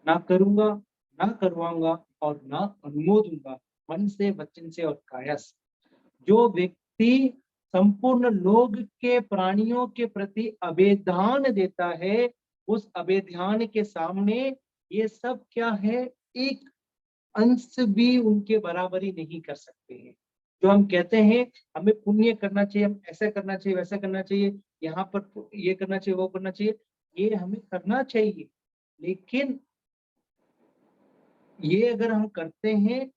ना करूंगा, ना करवाऊंगा और ना अनुमोदूंगा, मन से, वचन से और काया से। जो व्यक्ति संपूर्ण लोक के प्राणियों के प्रति अभेदान देता है, उस अभेदान के सामने ये सब क्या है, एक अंश भी उनके बराबरी नहीं कर सकते हैं। जो हम कहते हैं हमें पुण्य करना चाहिए, हम ऐसा करना चाहिए, वैसा करना चाहिए, यहाँ पर ये करना चाहिए, वो करना चाहिए, ये हमें करना चाहिए, लेकिन ये अगर हम करते हैं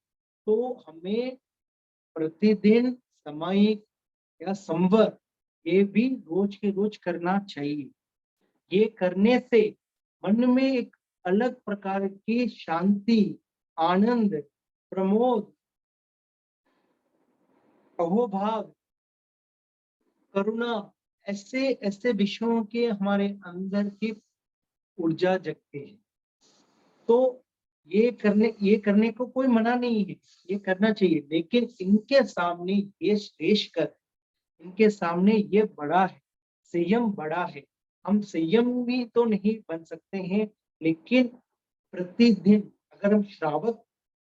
तो हमें प्रतिदिन सामयिक या संवर ये भी रोज के रोज करना चाहिए। ये करने से मन में एक अलग प्रकार की शांति, आनंद, प्रमोद, अहोभाव, करुणा, ऐसे ऐसे विषयों के हमारे अंदर की ऊर्जा जगती है। तो ये करने को कोई मना नहीं है, ये करना चाहिए, लेकिन इनके सामने ये श्रेष्ठ कर, इनके सामने ये बड़ा है, संयम बड़ा है। हम संयम भी तो नहीं बन सकते हैं, लेकिन प्रतिदिन अगर हम श्रावक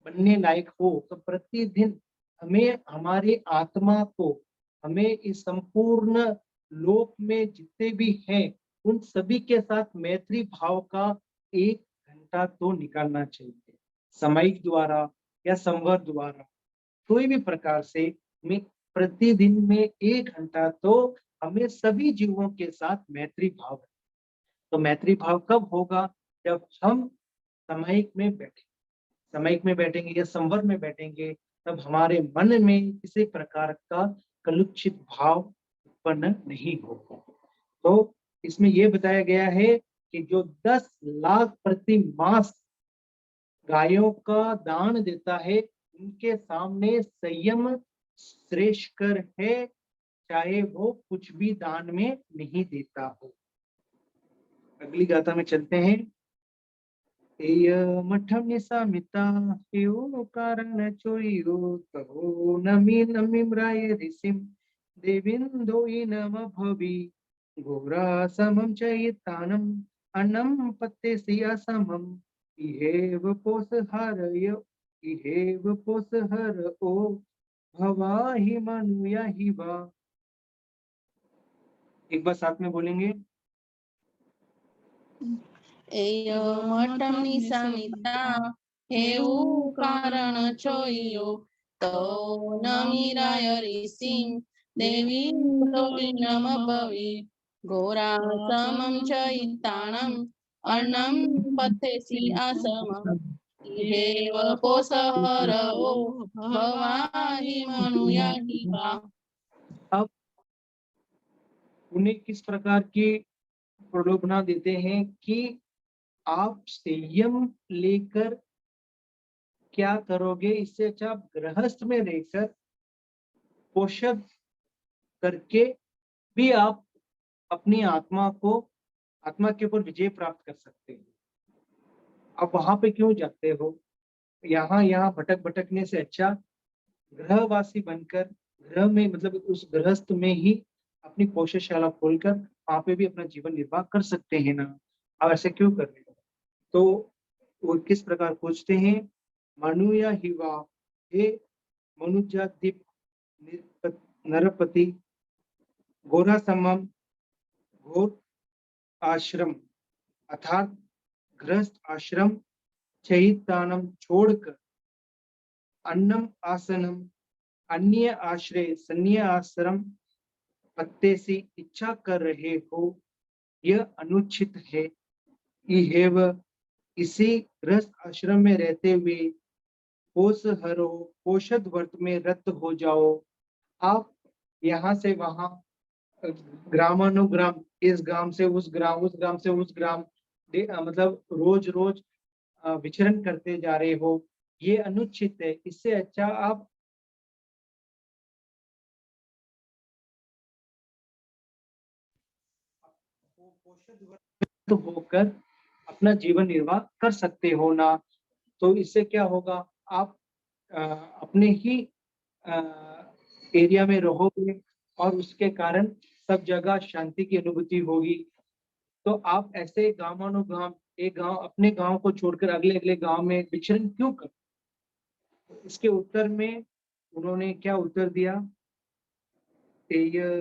बनने लायक हो तो प्रतिदिन हमें हमारी आत्मा को, हमें इस संपूर्ण लोक में जितने भी हैं उन सभी के साथ मैत्री भाव का 1 घंटा तो निकालना चाहिए, सामयिक द्वारा या संवर द्वारा, कोई भी प्रकार से में प्रतिदिन में 1 घंटा तो हमें सभी जीवों के साथ मैत्री भाव है। तो मैत्री भाव कब होगा? जब हम सामयिक में बैठेंगे या संवर में बैठेंगे, तब हमारे मन में किसी प्रकार का कलुषित भाव उत्पन्न नहीं होगा। तो इसमें यह बताया गया है कि जो 10 लाख प्रति मास गायों का दान देता है, उनके सामने संयम श्रेष्ठ कर है, चाहे वो कुछ भी दान में नहीं देता हो। अगली गाथा में चलते हैं। एय मठम निसामिता हेउ कारण चोयो तहो नमी नमिम्राय ऋषिम देविंदो नम भवि घोरा समम चैतानम अन्नम पत्ते सिया समम इहेव पोषहारय इहेव पोषहर ओ भवा ही मनुया ही वा। एक बार साथ में बोलेंगे। एयमठम निसमिता हेउ कारण चोयो तो नमिराय ऋषिं देवी नम भवि घोरा समम चैतानम अन्नम पथेसि आसमम इहेव पोषहरो भवाहि मनुयाहि वा। अब उन्हें किस प्रकार की प्रलोभना देते हैं कि आप संयम लेकर क्या करोगे, इससे अच्छा आप गृहस्थ में रहकर पोषण करके भी आप अपनी आत्मा के ऊपर विजय प्राप्त कर सकते हैं। आप वहां पे क्यों जाते हो? यहाँ भटकने से अच्छा गृहवासी बनकर गृह में मतलब उस गृहस्थ में ही अपनी पोषशाला खोलकर वहां पे भी अपना जीवन निर्वाह कर सकते हैं ना। आप ऐसे क्यों कर रहे हो? तो वो किस प्रकार पूछते हैं, मनुया हिवा, हे मनुजादीप नरपति गोरा समम घोर आश्रम अर्थात गृहस्थ आश्रम चैतानम छोड़कर अन्नम आसनम अन्य आश्रय सन्य आश्रम पत्ते से इच्छा कर रहे हो, यह अनुचित है। इहेव इसी गृहस्थ आश्रम में रहते हुए पोषहरो पोषद व्रत में रत हो जाओ। आप यहाँ से वहां ग्रामानुग्राम, इस ग्राम से उस ग्राम, उस ग्राम से उस ग्राम मतलब रोज रोज विचरण करते जा रहे हो, ये अनुचित है। इससे अच्छा आप तो होकर अपना जीवन निर्वाह कर सकते हो ना। तो इससे क्या होगा, आप अपने ही एरिया में रहोगे और उसके कारण सब जगह शांति की अनुभूति होगी। तो आप ऐसे गांवानुगांव एक गांव अपने गांव को छोड़कर अगले अगले गांव में विचरण क्यों कर? इसके उत्तर में उन्होंने क्या उत्तर दिया,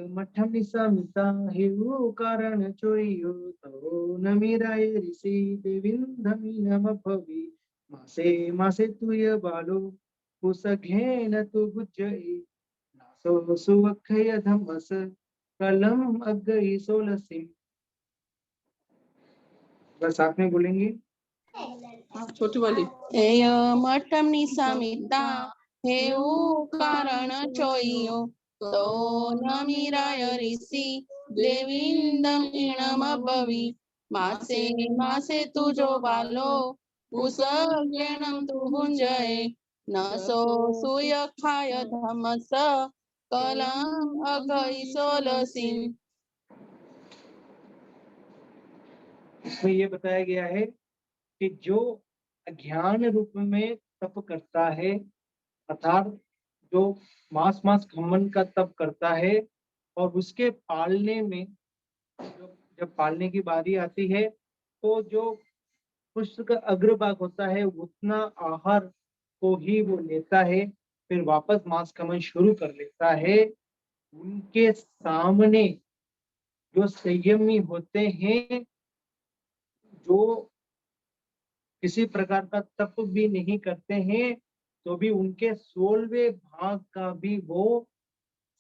मठम निसमिता हेउ कारण चोयो तो नमिराय ऋषि देविंदमि नम भवि मासे मासे तुय बालो कुसघेन तु बुज्जये नासो सुवखय धम्मस कलम अग्गई सोलसिम। बस साथ में बोलेंगे। छोटी वाली। एयमठम निसमिता हेउ कारण चोयो तो नमिराय ऋषि देविंदम इणम भवि मासे मासे तुजो बालो कुसज्ञानं तु भुंजये न सो सुयखाय धम्मस कलम अघई सोलसिम। इसमें ये बताया गया है कि जो अज्ञान रूप में तप करता है, अर्थात जो मास मास घमंड का तप करता है और उसके पालने में जब पालने की बारी आती है तो जो पुष्प का अग्रभाग होता है उतना आहार को ही वो लेता है, फिर वापस मांस खमन शुरू कर लेता है। उनके सामने जो संयमी होते हैं, जो किसी प्रकार का तप भी नहीं करते हैं, तो भी उनके 16वें भाग का भी वो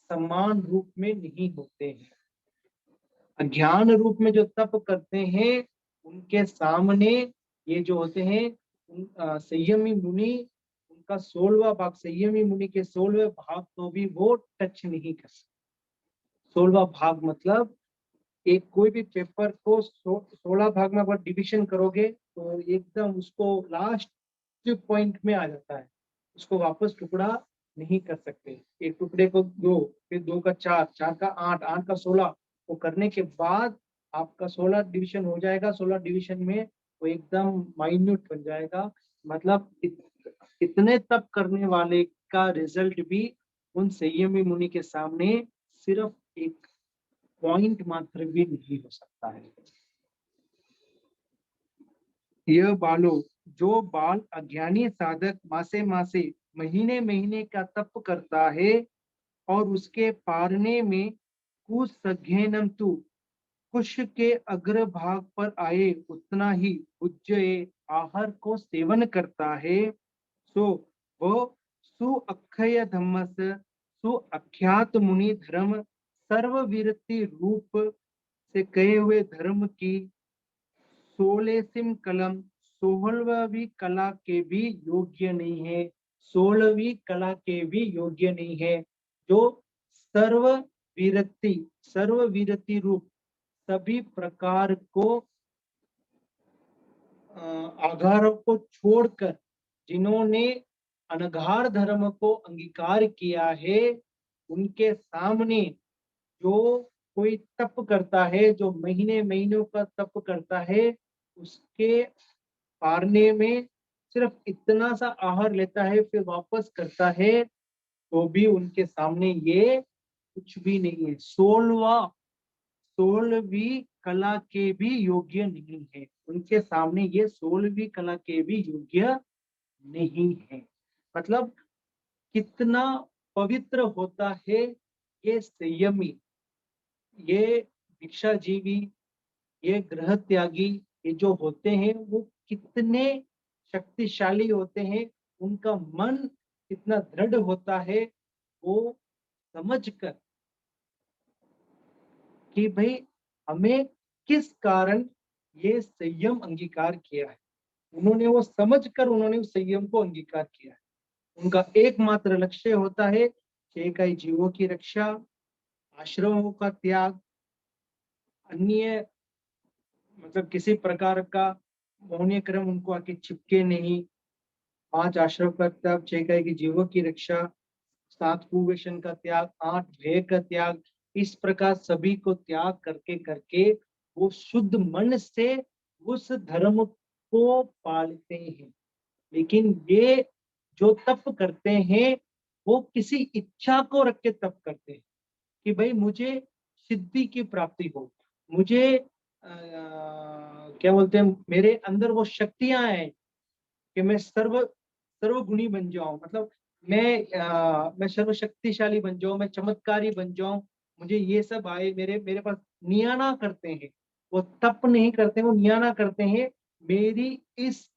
समान रूप में नहीं होते हैं। अज्ञान रूप में जो तप करते हैं उनके सामने ये जो होते हैं संयमी मुनि, उनका 16वां भाग, संयमी मुनि के 16वें भाग को भी वो टच नहीं कर सकते। 16वां भाग मतलब एक कोई भी पेपर को 16 भाग में अगर डिवीजन करोगे तो एकदम उसको लास्ट पॉइंट में आ जाता है, उसको वापस टुकड़ा नहीं कर सकते। एक टुकड़े को 2, फिर 2 का 4, 4 का 8, 8 का 16, वो करने के बाद आपका 16 डिवीजन हो जाएगा। 16 डिवीजन में वो एकदम माइन्यूट बन जाएगा। मतलब इतने तप करने वाले का रिजल्ट भी उन संयमी मुनि के सामने सिर्फ एक पॉइंट मात्र भी नहीं हो सकता है। यह बालो, जो बाल अज्ञानी साधक मासे मासे महीने महीने का तप करता है और उसके पारने में कुसघेनम तु कुश के अग्र भाग पर आए उतना ही उज्जये आहार को सेवन करता है, सो वो सुअक्षय धम्मस सुअख्यात मुनि धर्म सर्ववीरति रूप से कहे हुए धर्म की 16वीं कलम 16वीं कला के भी योग्य नहीं है, 16वीं कला के भी योग्य नहीं है, जो सर्ववीरति रूप सभी प्रकार को आधारों को छोड़कर जिन्होंने अनघार धर्म को अंगीकार किया है, उनके सामने जो कोई तप करता है, जो महीने महीनों का तप करता है, उसके पारने में सिर्फ इतना सा आहार लेता है फिर वापस करता है, तो भी उनके सामने ये कुछ भी नहीं है। 16वीं कला के भी योग्य नहीं है, उनके सामने ये 16वीं कला के भी योग्य नहीं है। मतलब कितना पवित्र होता है ये संयमी, ये दीक्षाजीवी, ये ग्रह त्यागी, ये जो होते हैं वो कितने शक्तिशाली होते हैं, उनका मन कितना दृढ़ होता है, वो समझकर कि भाई हमें किस कारण ये संयम अंगीकार किया है, उन्होंने वो समझकर उन्होंने उस संयम को अंगीकार किया है। उनका एकमात्र लक्ष्य होता है कई जीवों की रक्षा, आश्रमों का त्याग, अन्य मतलब किसी प्रकार का मौन्य क्रम उनको आके चिपके नहीं, 5 आश्रम का त्याग, 6 की जीवों की रक्षा, 7 कुव्यसन का त्याग, 8 भय का त्याग, इस प्रकार सभी को त्याग करके करके वो शुद्ध मन से उस धर्म को पालते हैं। लेकिन ये जो तप करते हैं वो किसी इच्छा को रख के तप करते हैं कि भाई मुझे सिद्धि की प्राप्ति हो, मुझे क्या बोलते हैं, मेरे अंदर वो शक्तियां हैं कि मैं सर्वगुणी बन जाऊं, मतलब मैं सर्वशक्तिशाली बन जाऊं, मैं चमत्कारी बन जाऊं, मुझे ये सब आए, मेरे पास नियाना करते हैं, वो तप नहीं करते, वो नियाना करते हैं मेरी इस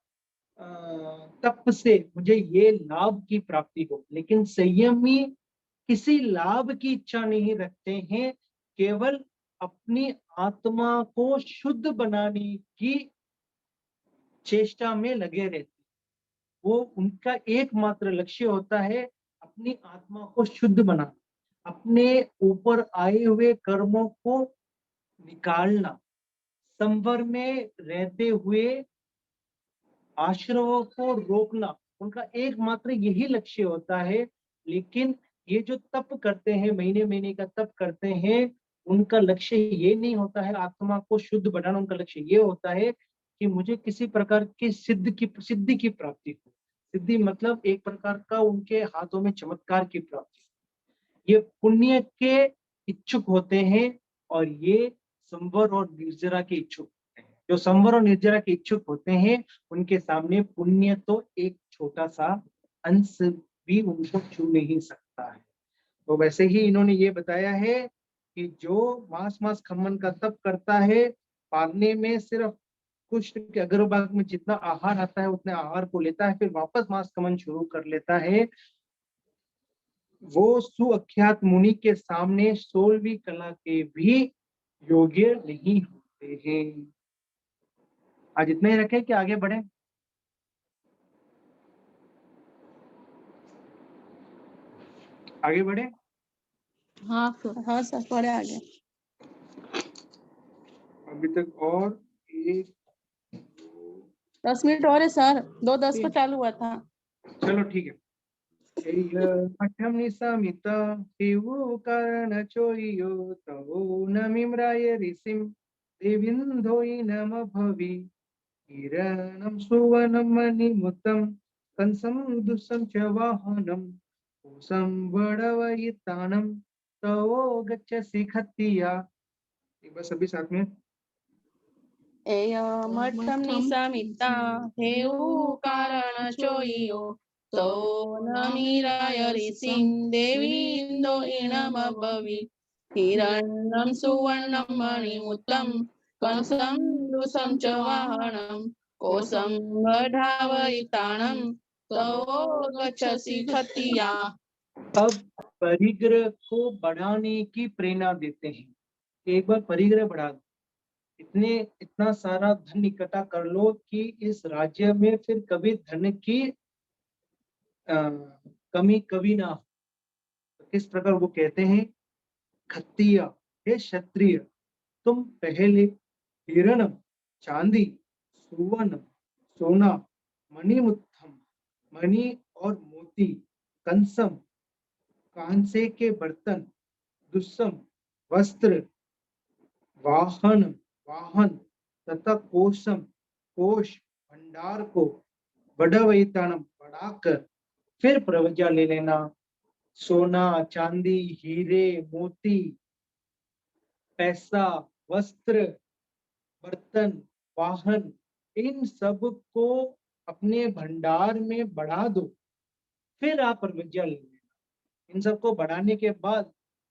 तप से मुझे ये लाभ की प्राप्ति हो। लेकिन संयमी किसी लाभ की इच्छा नहीं रखते हैं, केवल अपनी आत्मा को शुद्ध बनाने की चेष्टा में लगे रहते, वो उनका एकमात्र लक्ष्य होता है अपनी आत्मा को शुद्ध बनाना, अपने ऊपर आए हुए कर्मों को निकालना, संवर में रहते हुए आश्रमों को रोकना, उनका एकमात्र यही लक्ष्य होता है। लेकिन ये जो तप करते हैं, महीने महीने का तप करते हैं, उनका लक्ष्य ये नहीं होता है आत्मा को शुद्ध बनाना, उनका लक्ष्य ये होता है कि मुझे किसी प्रकार की सिद्धि की प्राप्ति हो। सिद्धि मतलब एक प्रकार का उनके हाथों में चमत्कार की प्राप्ति। ये पुण्य के इच्छुक होते हैं और ये संवर और निर्जरा के इच्छुक होते हैं। जो संवर और निर्जरा के इच्छुक होते हैं उनके सामने पुण्य तो एक छोटा सा अंश भी उनको छू नहीं सकता है। तो वैसे ही इन्होंने ये बताया है कि जो मास मास खम्मन का तप करता है, पालने में सिर्फ कुष्ठ के अग्रभाग में जितना आहार आता है उतने आहार को लेता है, फिर वापस मास खमन शुरू कर लेता है, वो सुअख्यात मुनि के सामने 16वीं कला के भी योग्य नहीं होते हैं। आज इतना ही रखें कि आगे बढ़े? आगे बढ़े? हाँ सर पढ़े आगे। अभी तक और 1 10 मिनट और है सर, 2:10 पर चालू हुआ था। चलो ठीक है। मठम निसामिता हेवु कारण चोइयो तवो नमिम्राय ऋषिम देविंदोई नम भवि हिरणं सुवर्णं मणिमुक्तं कंसं दुःसं च वाहनं कोसं बड़वयितानं तवो गच्छसि खत्तिया। एक बार सभी साथ में। એયમઠમ નિસામિતા હેવું કારણ ચોઈયો તો નમિરાય ઋષિમ દેવીન્દો ઈણમ ભવિ હિરણ્યમ સુવર્ણમ મણિમુક્તમ કંસમ દુષમ ચ વાહનમ કોસમ વઢાવયિતાણમ તવો ગચ્છસि ખત્તિયા। अब परिग्रह को बढ़ाने की प्रेरणा देते हैं। एक बार परिग्रह बढ़ा दो, इतना सारा धन इकट्ठा कर लो कि इस राज्य में फिर कभी धन की कमी कभी ना हो। किस प्रकार वो कहते हैं, खत्तिया हे क्षत्रिय, तुम पहले हिरण, चांदी, सुवर्ण, सोना, मणिमुत्थम, मणि और मोती, कंसम, कांसे के बर्तन, दुस्सम, वस्त्र, वाहन वाहन तथा कोशम कोश भंडार को बड़वयितानम बढ़ाकर फिर प्रवज्ञा ले लेना। सोना, चांदी, हीरे, मोती, पैसा, वस्त्र, बर्तन, वाहन, इन सब को अपने भंडार में बढ़ा दो, फिर आप प्रवज्ञा ले लेना। इन सबको बढ़ाने के बाद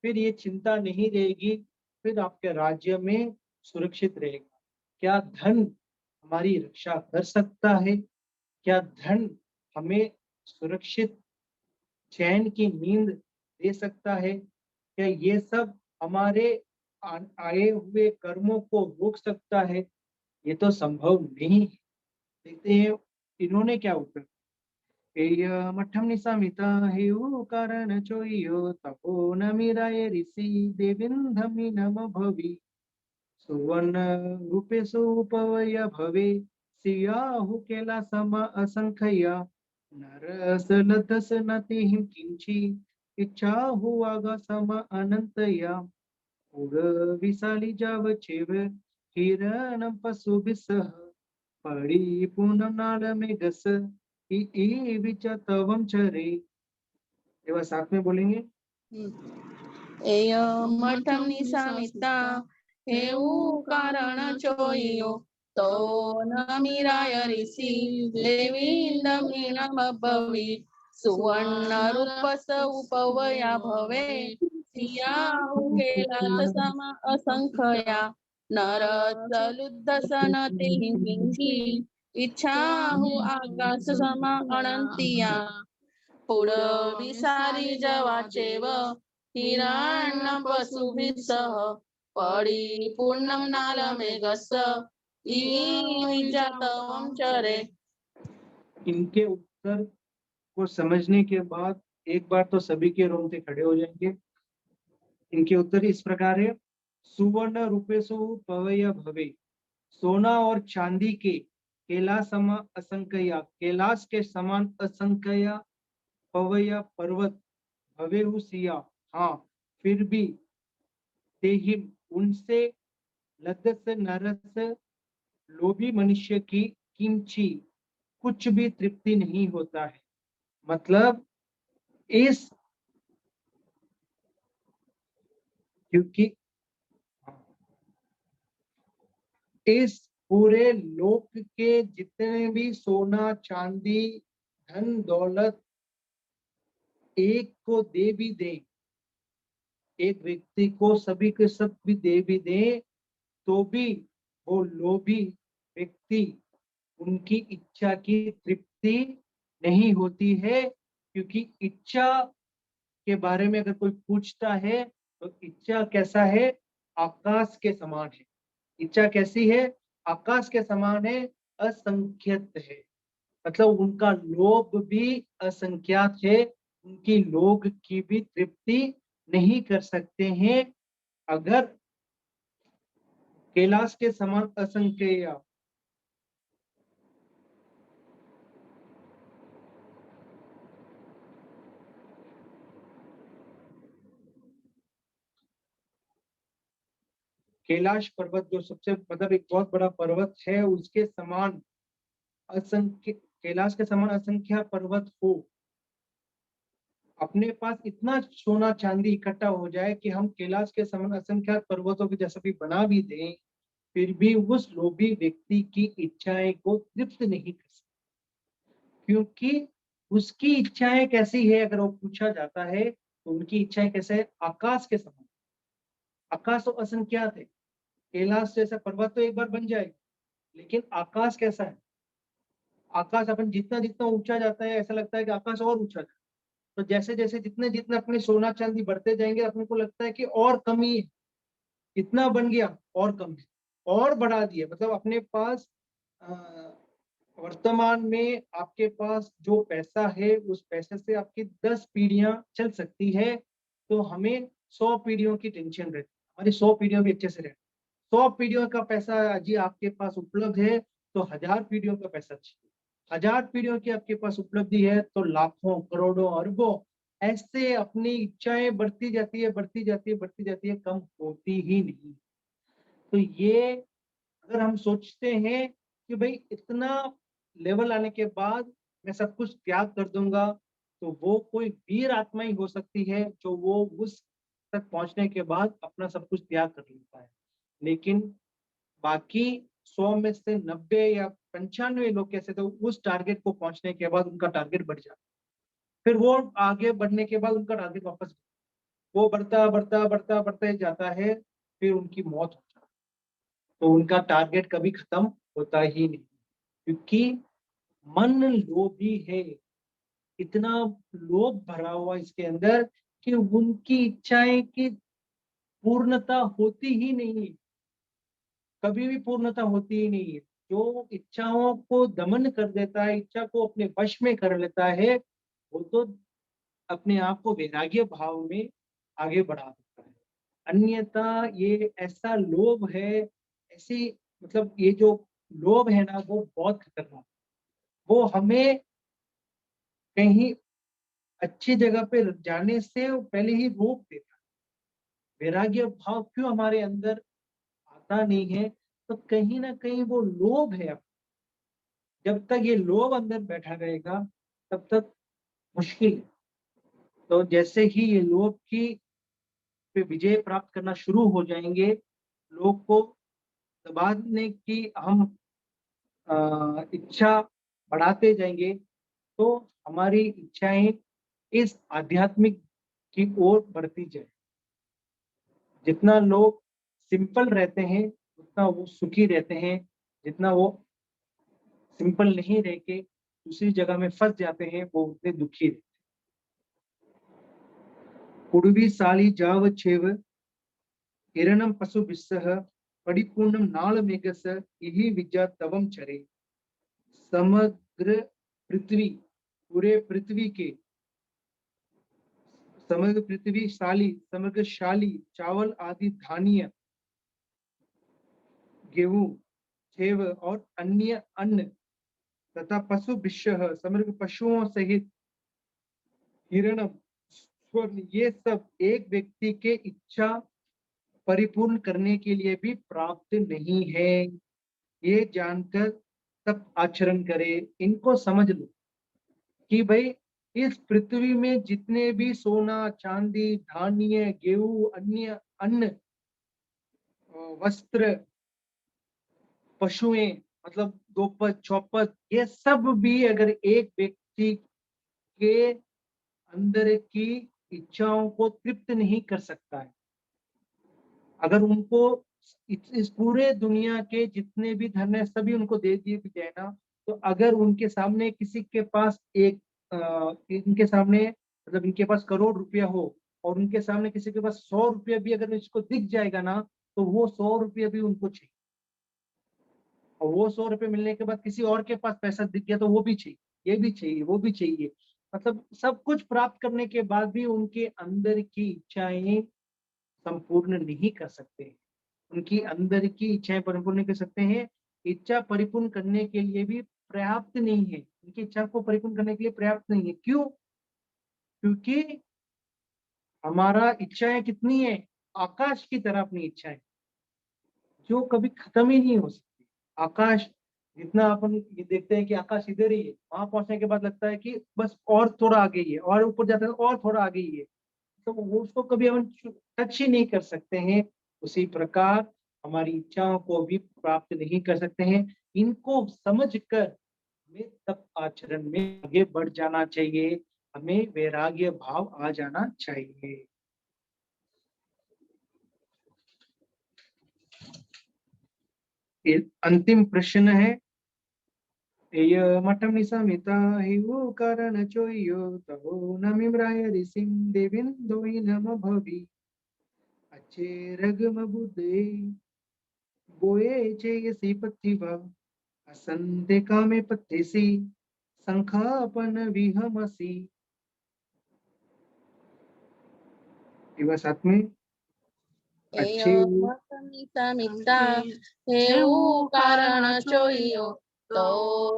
फिर ये चिंता नहीं रहेगी, फिर आपके राज्य में सुरक्षित रहेगा। क्या धन हमारी रक्षा कर सकता है? क्या धन हमें सुरक्षित चैन की नींद दे सकता है? क्या ये सब हमारे आए हुए कर्मों को रोक सकता है? ये तो संभव नहीं है। देखते हैं इन्होंने क्या उत्तर। मठम निसामिता हेउ कारण चोइयो तपो न मिराय ऋषि देविंधमि नम भवि सुवर्ण रूपे सुपवय भवे सियाहु केला सम असंख्या नरस लधस नतिहिं किंची इच्छा हुआगा सम अनंतया पुर विशाली जाव चेव हिरण पशु बिसह पड़ी पूनम नाल में गस ई विचा तवम चरे। एक बार साथ में बोलेंगे। એયમઠમ નિસામિતા હેવું કારણ ચોઈયો તો નમિરાય ઋષિ દેવીન્દમ ઈણમ ભવિ સુવર્ણ રૂપસ ઉપવયા ભવે સિયાહુ કેલાસ સમ અસંખ્યા નરસલુદ્ધસનતિ કિંચી ઈચ્છાહુ આકાશ સમ અનંતિયા પુર વિસારી જવા ચેવ हिरण्यं पशुभिः सह परिपूर्णं नालमेघस्य इविजातवं चरे। इनके उत्तर को समझने के बाद एक बार तो सभी के रोंगटे खड़े हो जाएंगे। इनके उत्तर इस प्रकार है। सुवर्ण रूपेशु पवय भवे, सोना और चांदी के कैलाश सम असंख्या, कैलाश के समान असंख्या, पवय पर्वत, भवे सिया, हाँ फिर भी देहिम उनसे, लदस नरस लोभी मनुष्य की किंची कुछ भी तृप्ति नहीं होता है। मतलब इस क्योंकि इस पूरे लोक के जितने भी सोना चांदी धन दौलत एक को दे भी दे, एक व्यक्ति को सभी के सब भी दे भी दे, तो भी वो लोभी व्यक्ति उनकी इच्छा की तृप्ति नहीं होती है। क्योंकि इच्छा के बारे में अगर कोई पूछता है तो इच्छा कैसा है, आकाश के समान है। इच्छा कैसी है, आकाश के समान है, असंख्यत है। मतलब उनका लोभ भी असंख्यात है, उनकी लोभ की भी तृप्ति नहीं कर सकते हैं। अगर कैलाश के समान असंख्य कैलाश पर्वत जो सबसे मतलब एक बहुत बड़ा पर्वत है, उसके समान असंख्य, कैलाश के समान असंख्य पर्वत हो, अपने पास इतना सोना चांदी इकट्ठा हो जाए कि हम कैलाश के समान असंख्य पर्वतों के जैसा भी बना भी दें, फिर भी उस लोभी व्यक्ति की इच्छाएं को तृप्त नहीं कर सकते, क्योंकि उसकी इच्छाएं कैसी है अगर वो पूछा जाता है तो उनकी इच्छाएं कैसे है, आकाश के समान। आकाश तो असंख्यात है, कैलाश जैसा पर्वत तो एक बार बन जाएगा, लेकिन आकाश कैसा है, आकाश अपन जितना जितना ऊंचा जाता है ऐसा लगता है कि आकाश और ऊंचा जाता है। तो जैसे जैसे जितने जितने अपने सोना चांदी बढ़ते जाएंगे, अपने को लगता है कि और कमी है, इतना बन गया और कम है, और बढ़ा दिया, मतलब अपने पास अ, वर्तमान में आपके पास जो पैसा है उस पैसे से आपकी 10 पीढ़ियां चल सकती है, तो हमें 100 पीढ़ियों की टेंशन रहती है, हमारी 100 पीढ़ियों भी अच्छे से रहती है। 100 पीढ़ियों का पैसा जी आपके पास उपलब्ध है तो 1000 पीढ़ियों का पैसा चाहिए, 1000 पीढ़ियों की आपके पास उपलब्धि है तो लाखों करोड़ों अरबों, ऐसे अपनी इच्छाएं बढ़ती जाती है, बढ़ती जाती है, बढ़ती जाती है, कम होती ही नहीं। तो ये अगर हम सोचते हैं कि भाई इतना लेवल आने के बाद मैं सब कुछ त्याग कर दूंगा, तो वो कोई वीर आत्मा ही हो सकती है जो वो उस तक पहुंचने के बाद अपना सब कुछ त्याग कर लेता है। लेकिन बाकी 100 में से 90 या 95 लोग कैसे, तो उस टारगेट को पहुंचने के बाद उनका टारगेट बढ़ जाता है, फिर वो आगे बढ़ने के बाद उनका टारगेट वापस, वो बढ़ता बढ़ता बढ़ता बढ़ता ही जाता है, फिर उनकी मौत हो जाती है। तो उनका टारगेट कभी खत्म होता ही नहीं, क्योंकि मन लोभी है, इतना लोभ भरा हुआ इसके अंदर कि उनकी इच्छाएं की पूर्णता होती ही नहीं है, कभी भी पूर्णता होती ही नहीं है। जो इच्छाओं को दमन कर देता है, इच्छा को अपने वश में कर लेता है, वो तो अपने आप को वैराग्य भाव में आगे बढ़ा देता है। अन्यथा ये ऐसा लोभ है, ऐसी मतलब ये जो लोभ है ना वो बहुत खतरनाक, वो हमें कहीं अच्छी जगह पे जाने से पहले ही रोक देता है। वैराग्य भाव क्यों हमारे अंदर आता नहीं है, तो कहीं ना कहीं वो लोभ है। जब तक ये लोभ अंदर बैठा रहेगा तब तक मुश्किल है। तो जैसे ही ये लोभ की पे विजय प्राप्त करना शुरू हो जाएंगे, लोग को दबाने की हम इच्छा बढ़ाते जाएंगे, तो हमारी इच्छाएं इस आध्यात्मिक की ओर बढ़ती जाए। जितना लोग सिंपल रहते हैं उतना वो सुखी रहते हैं, जितना वो सिंपल नहीं रह के दूसरी जगह में फंस जाते हैं वो उतने दुखी रहते हैं। कुड़वी साली जाव छेव हिरणम पशु विस्सह परिपूर्णम नाल मेघस यही विद्या तवम चरे। समग्र पृथ्वी, पूरे पृथ्वी के, समग्र पृथ्वी शाली, समग्र शाली चावल आदि धान्य, गेहूं, सेव और अन्य अन्न तथा पशु विश्व, समग्र पशुओं सहित हिरणम, स्वर्ण, ये सब एक व्यक्ति के इच्छा परिपूर्ण करने के लिए भी प्राप्त नहीं है। ये जानकर सब आचरण करे, इनको समझ लो कि भाई इस पृथ्वी में जितने भी सोना चांदी धान्य गेहूं अन्य अन्न वस्त्र पशुएं, मतलब दोपत चौपत, ये सब भी अगर एक व्यक्ति के अंदर की इच्छाओं को तृप्त नहीं कर सकता है, अगर उनको इस पूरे दुनिया के जितने भी धन है सभी उनको दे दिए भी जाए ना, तो अगर उनके सामने किसी के पास एक इनके सामने मतलब इनके पास करोड़ रुपया हो और उनके सामने किसी के पास 100 रुपया भी अगर इसको दिख जाएगा ना, तो वो 100 रुपया भी उनको चाहिए, और वो 100 रुपये मिलने के बाद किसी और के पास पैसा दिख गया तो वो भी चाहिए, ये भी चाहिए, वो भी चाहिए। मतलब सब कुछ प्राप्त करने के बाद भी उनके अंदर की इच्छाएं संपूर्ण नहीं कर सकते, उनकी अंदर की इच्छाएं परिपूर्ण नहीं कर सकते हैं। इच्छा परिपूर्ण करने के लिए भी पर्याप्त नहीं है, उनकी इच्छा को परिपूर्ण करने के लिए पर्याप्त नहीं है। क्यों? क्योंकि हमारा इच्छाएं कितनी है, आकाश की तरह अपनी इच्छाएं, जो कभी खत्म ही नहीं हो सकती। आकाश जितना अपन ये देखते हैं कि आकाश इधर ही है, वहां पहुंचने के बाद लगता है कि बस और थोड़ा आगे ही है, और ऊपर जाता है और थोड़ा आगे ही है, तो वो उसको कभी हम टच ही नहीं कर सकते हैं। उसी प्रकार हमारी इच्छाओं को भी प्राप्त नहीं कर सकते हैं। इनको समझकर हमें तप आचरण में आगे बढ़ जाना चाहिए, हमें वैराग्य भाव आ जाना चाहिए। अंतिम प्रश्न है, मठम निसमिता हिवो कारण चोयो तहो नमिम्राय ऋषिं देविंदो नम भवि अच्छे रगम बुद्धे बोए चेयसी पथिवा असंते कामे पथेसी संखापन विहमसी। साथ में अच्छे સમિતા એવું કારણ ચોયો તો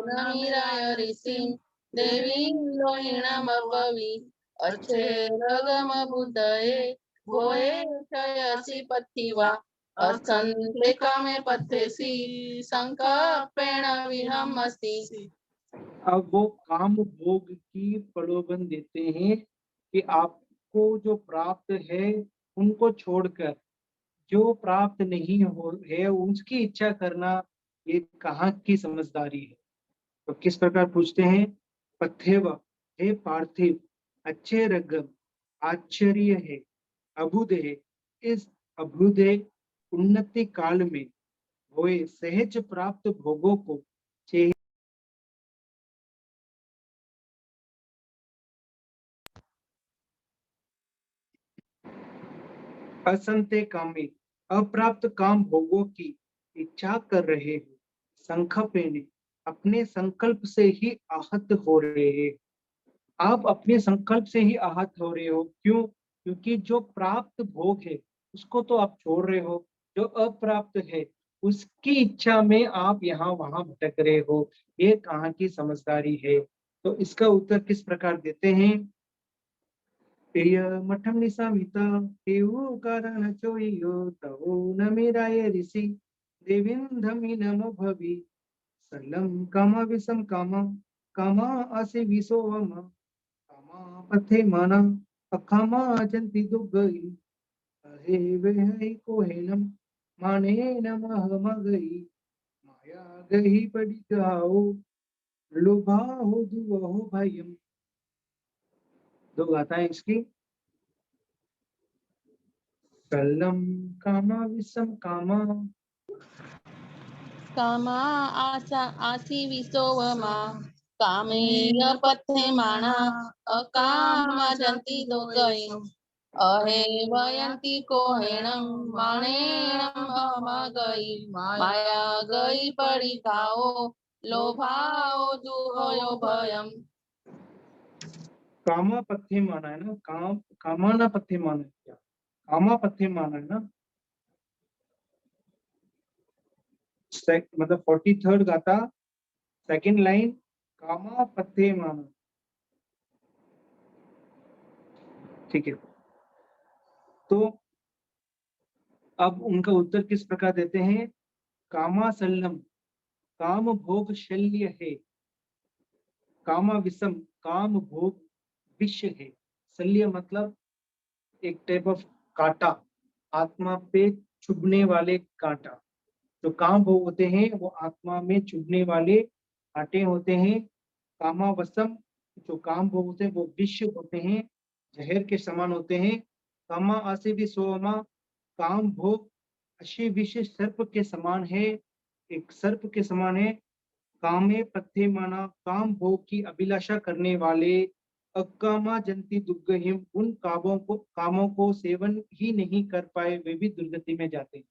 નમિરાય ઋષિ દેવી લોહિણમ ભવી અચ્છે રગમ બુદ્ધયે ગોએ છયસી પથિવા असंते कामे पथेसी संकल्पेन विहमसि। अब वो काम भोग की प्रलोभन देते हैं कि आपको जो प्राप्त है उनको छोड़कर जो प्राप्त नहीं हो है उसकी इच्छा करना, ये कहाँ की समझदारी है। तो किस प्रकार पूछते हैं, पथेव हे पार्थिव, अच्छे रगम आश्चर्य है, अभुदय इस अभुदय उन्नति काल में हुए सहज प्राप्त भोगों को चेह असंते कामे अप्राप्त काम भोगों की इच्छा कर रहे हो, संकल्पेन अपने संकल्प से ही आहत हो रहे हैं। आप अपने संकल्प से ही आहत हो रहे हो, क्यों? क्योंकि जो प्राप्त भोग है उसको तो आप छोड़ रहे हो, जो अप्राप्त है उसकी इच्छा में आप यहाँ वहां भटक रहे हो। ये कहाँ की समझदारी है। तो इसका उत्तर किस प्रकार देते हैं, मठम निसामिता एवं कारण चोयो तवो नमिराय ऋषि देविंधमि नमो भवि सलम कामा विषम कामा कामा आसे विसोवम कामा पथे माना अकामा जंती दुगई अरे वह को हेनम माने नमः मगई माया गही पड़ी गाओ लुभा हो दुवहो भयम। दो गाता है इसकी, कलम कामा विषम कामा कामा आसा आसी विसोवमा कामेय पथे माणा अकामा जंती दो गई अहे वयंती कोहेणम माणेणम अमा गई माया गई पड़ी खाओ लोभाओ दुहोयो भयम। कामा पथ्य माना है ना, कामाना पथ्य माना है क्या, कामा पथ्य माना है ना। मतलब 43rd गाता, सेकंड लाइन, कामा पथ्य माना। ठीक है, तो अब उनका उत्तर किस प्रकार देते हैं, कामा सल्लम काम भोग शल्य है, कामा विषम काम भोग विष है। शल्य मतलब एक टाइप ऑफ कांटा, आत्मा पे चुभने वाले कांटा। जो काम भोग होते हैं वो आत्मा में चुभने वाले कांटे होते हैं। कामावसम जो काम भोग होते हैं वो विष होते हैं, जहर के समान होते हैं। कामा आसे भी सोमा काम भोग अशे विष सर्प के समान है, एक सर्प के समान है। कामे पथ्य माना काम भोग की अभिलाषा करने वाले, अकामा जंती दुर्गहिम उन कामों को सेवन ही नहीं कर पाए वे भी दुर्गति में जाते हैं।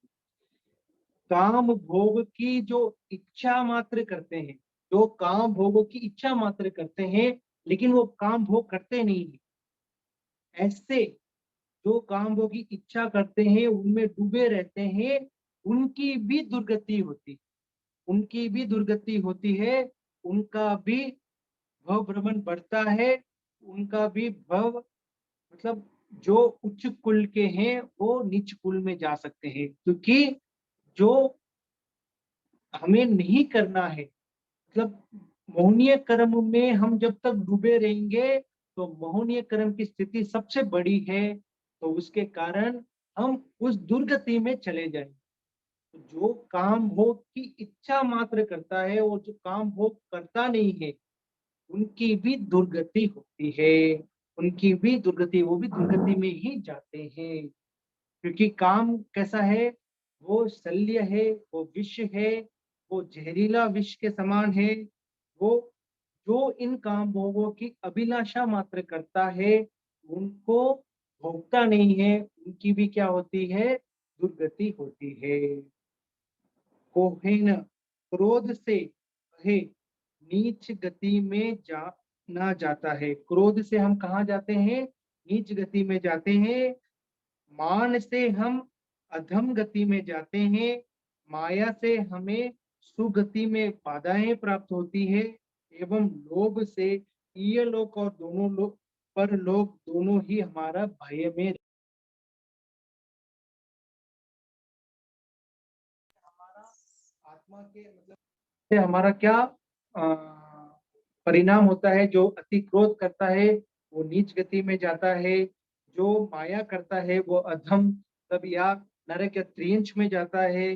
काम भोग की जो इच्छा मात्र करते हैं, जो काम भोगों की इच्छा मात्र करते हैं लेकिन वो काम भोग करते नहीं है, ऐसे जो काम भोग की इच्छा करते हैं उनमें डूबे रहते हैं, उनकी भी दुर्गति होती, उनकी भी दुर्गति होती है, उनका भी भव भ्रमण बढ़ता है, उनका भी भव मतलब जो उच्च कुल के हैं वो नीच कुल में जा सकते हैं, क्योंकि जो हमें नहीं करना है, मतलब मोहनीय कर्म में हम जब तक डूबे रहेंगे तो मोहनीय कर्म की स्थिति सबसे बड़ी है, तो उसके कारण हम उस दुर्गति में चले जाएंगे। तो जो काम भोग की इच्छा मात्र करता है और जो काम भोग करता नहीं है, उनकी भी दुर्गति होती है, उनकी भी दुर्गति, वो भी दुर्गति में ही जाते हैं। क्योंकि काम कैसा है, वो शल्य है, वो विष है, वो जहरीला विष के समान है। वो जो इन काम भोगों की अभिलाषा मात्र करता है, उनको भोगता नहीं है, उनकी भी क्या होती है, दुर्गति होती है। कोहेन क्रोध से कहे नीच गति में जाना जाता है। क्रोध से हम कहाँ जाते हैं, नीच गति में जाते हैं। मान से हम अधम गति में जाते हैं। माया से हमें सुगति में बाधाएं प्राप्त होती है। एवं लोभ से ये लोग और दोनों लोग पर लोग दोनों ही हमारा भय में, हमारा आत्मा के मतलब से हमारा क्या परिणाम होता है। जो अति क्रोध करता है वो नीच गति में जाता है, जो माया करता है वो अधम तब या नरक या त्रियंच में जाता है।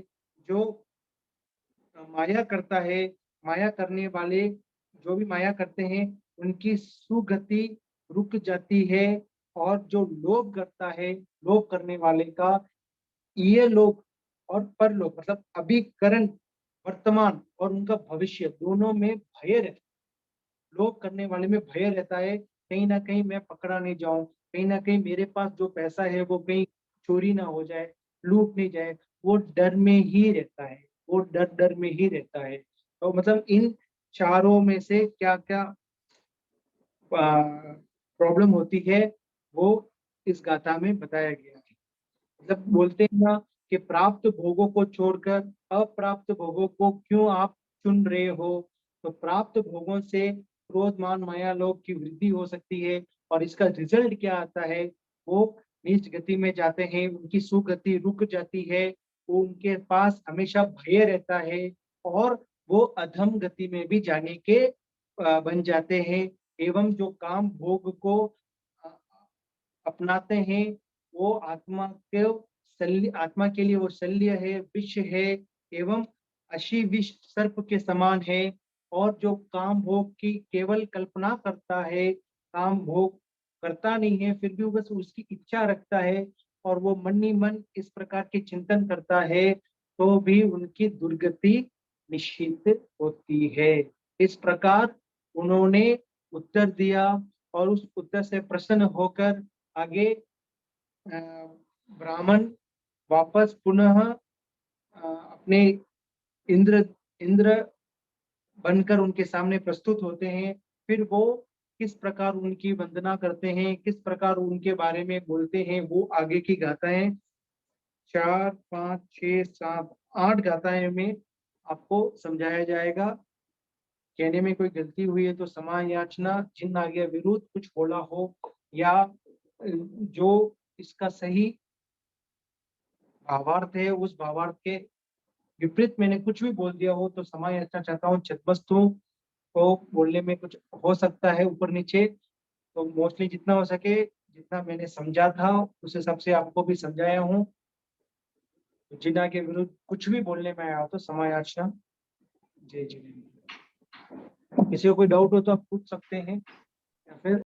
जो माया करता है, माया करने वाले जो भी माया करते हैं उनकी सुगति रुक जाती है। और जो लोभ करता है, लोभ करने वाले का ये लोग और परलोक मतलब अभी करंट वर्तमान और उनका भविष्य दोनों में भय रहता है। लोभ करने वाले में भय रहता है, कहीं ना कहीं मैं पकड़ा नहीं जाऊं, कहीं ना कहीं मेरे पास जो पैसा है वो कहीं चोरी ना हो जाए, लूट नहीं जाए, वो डर में ही रहता है, वो डर डर में ही रहता है। तो मतलब इन चारों में से क्या क्या प्रॉब्लम होती है वो इस गाथा में बताया गया है। मतलब बोलते हैं ना कि प्राप्त भोगों को छोड़कर अप्राप्त भोगों को क्यों आप चुन रहे हो। तो प्राप्त भोगों से क्रोध मान माया लोभ की वृद्धि हो सकती है, और इसका रिजल्ट क्या आता है, वो नीच गति में जाते हैं, उनकी सुगति रुक जाती है, वो उनके पास हमेशा भय रहता है, और वो अधम गति में भी जाने के बन जाते हैं। एवं जो काम भोग को अ, अपनाते हैं वो आत्मा के लिए वो शल्य है, विष है, एवं अशी विष सर्प के समान है। और जो काम भोग की केवल कल्पना करता है, काम भोग करता नहीं है, फिर भी बस उसकी इच्छा रखता है और वो मन ही मन इस प्रकार के चिंतन करता है, तो भी उनकी दुर्गति निश्चित होती है। इस प्रकार उन्होंने उत्तर दिया, और उस उत्तर से प्रसन्न होकर आगे ब्राह्मण वापस पुनः अपने इंद्र इंद्र बनकर उनके सामने प्रस्तुत होते हैं। फिर वो किस प्रकार उनकी वंदना करते हैं, किस प्रकार उनके बारे में बोलते हैं, वो आगे की गाथाएं 4, 5, 6, 7, 8 गाथाएं में आपको समझाया जाएगा। कहने में कोई गलती हुई है तो क्षमा याचना। जिन आज्ञा विरुद्ध कुछ बोला हो या जो इसका सही भावार्थ है उस भावार्थ के विपरीत मैंने कुछ भी बोल दिया हो तो क्षमा याचना चाहता हूँ। छदबस्तु को बोलने में कुछ हो सकता है ऊपर नीचे, तो मोस्टली जितना हो सके, जितना मैंने समझा था उस हिसाब से आपको भी समझाया हूँ। जिना के विरुद्ध कुछ भी बोलने में आया हो तो क्षमा याचना। जय जी। किसी को कोई डाउट हो तो आप पूछ सकते हैं या फिर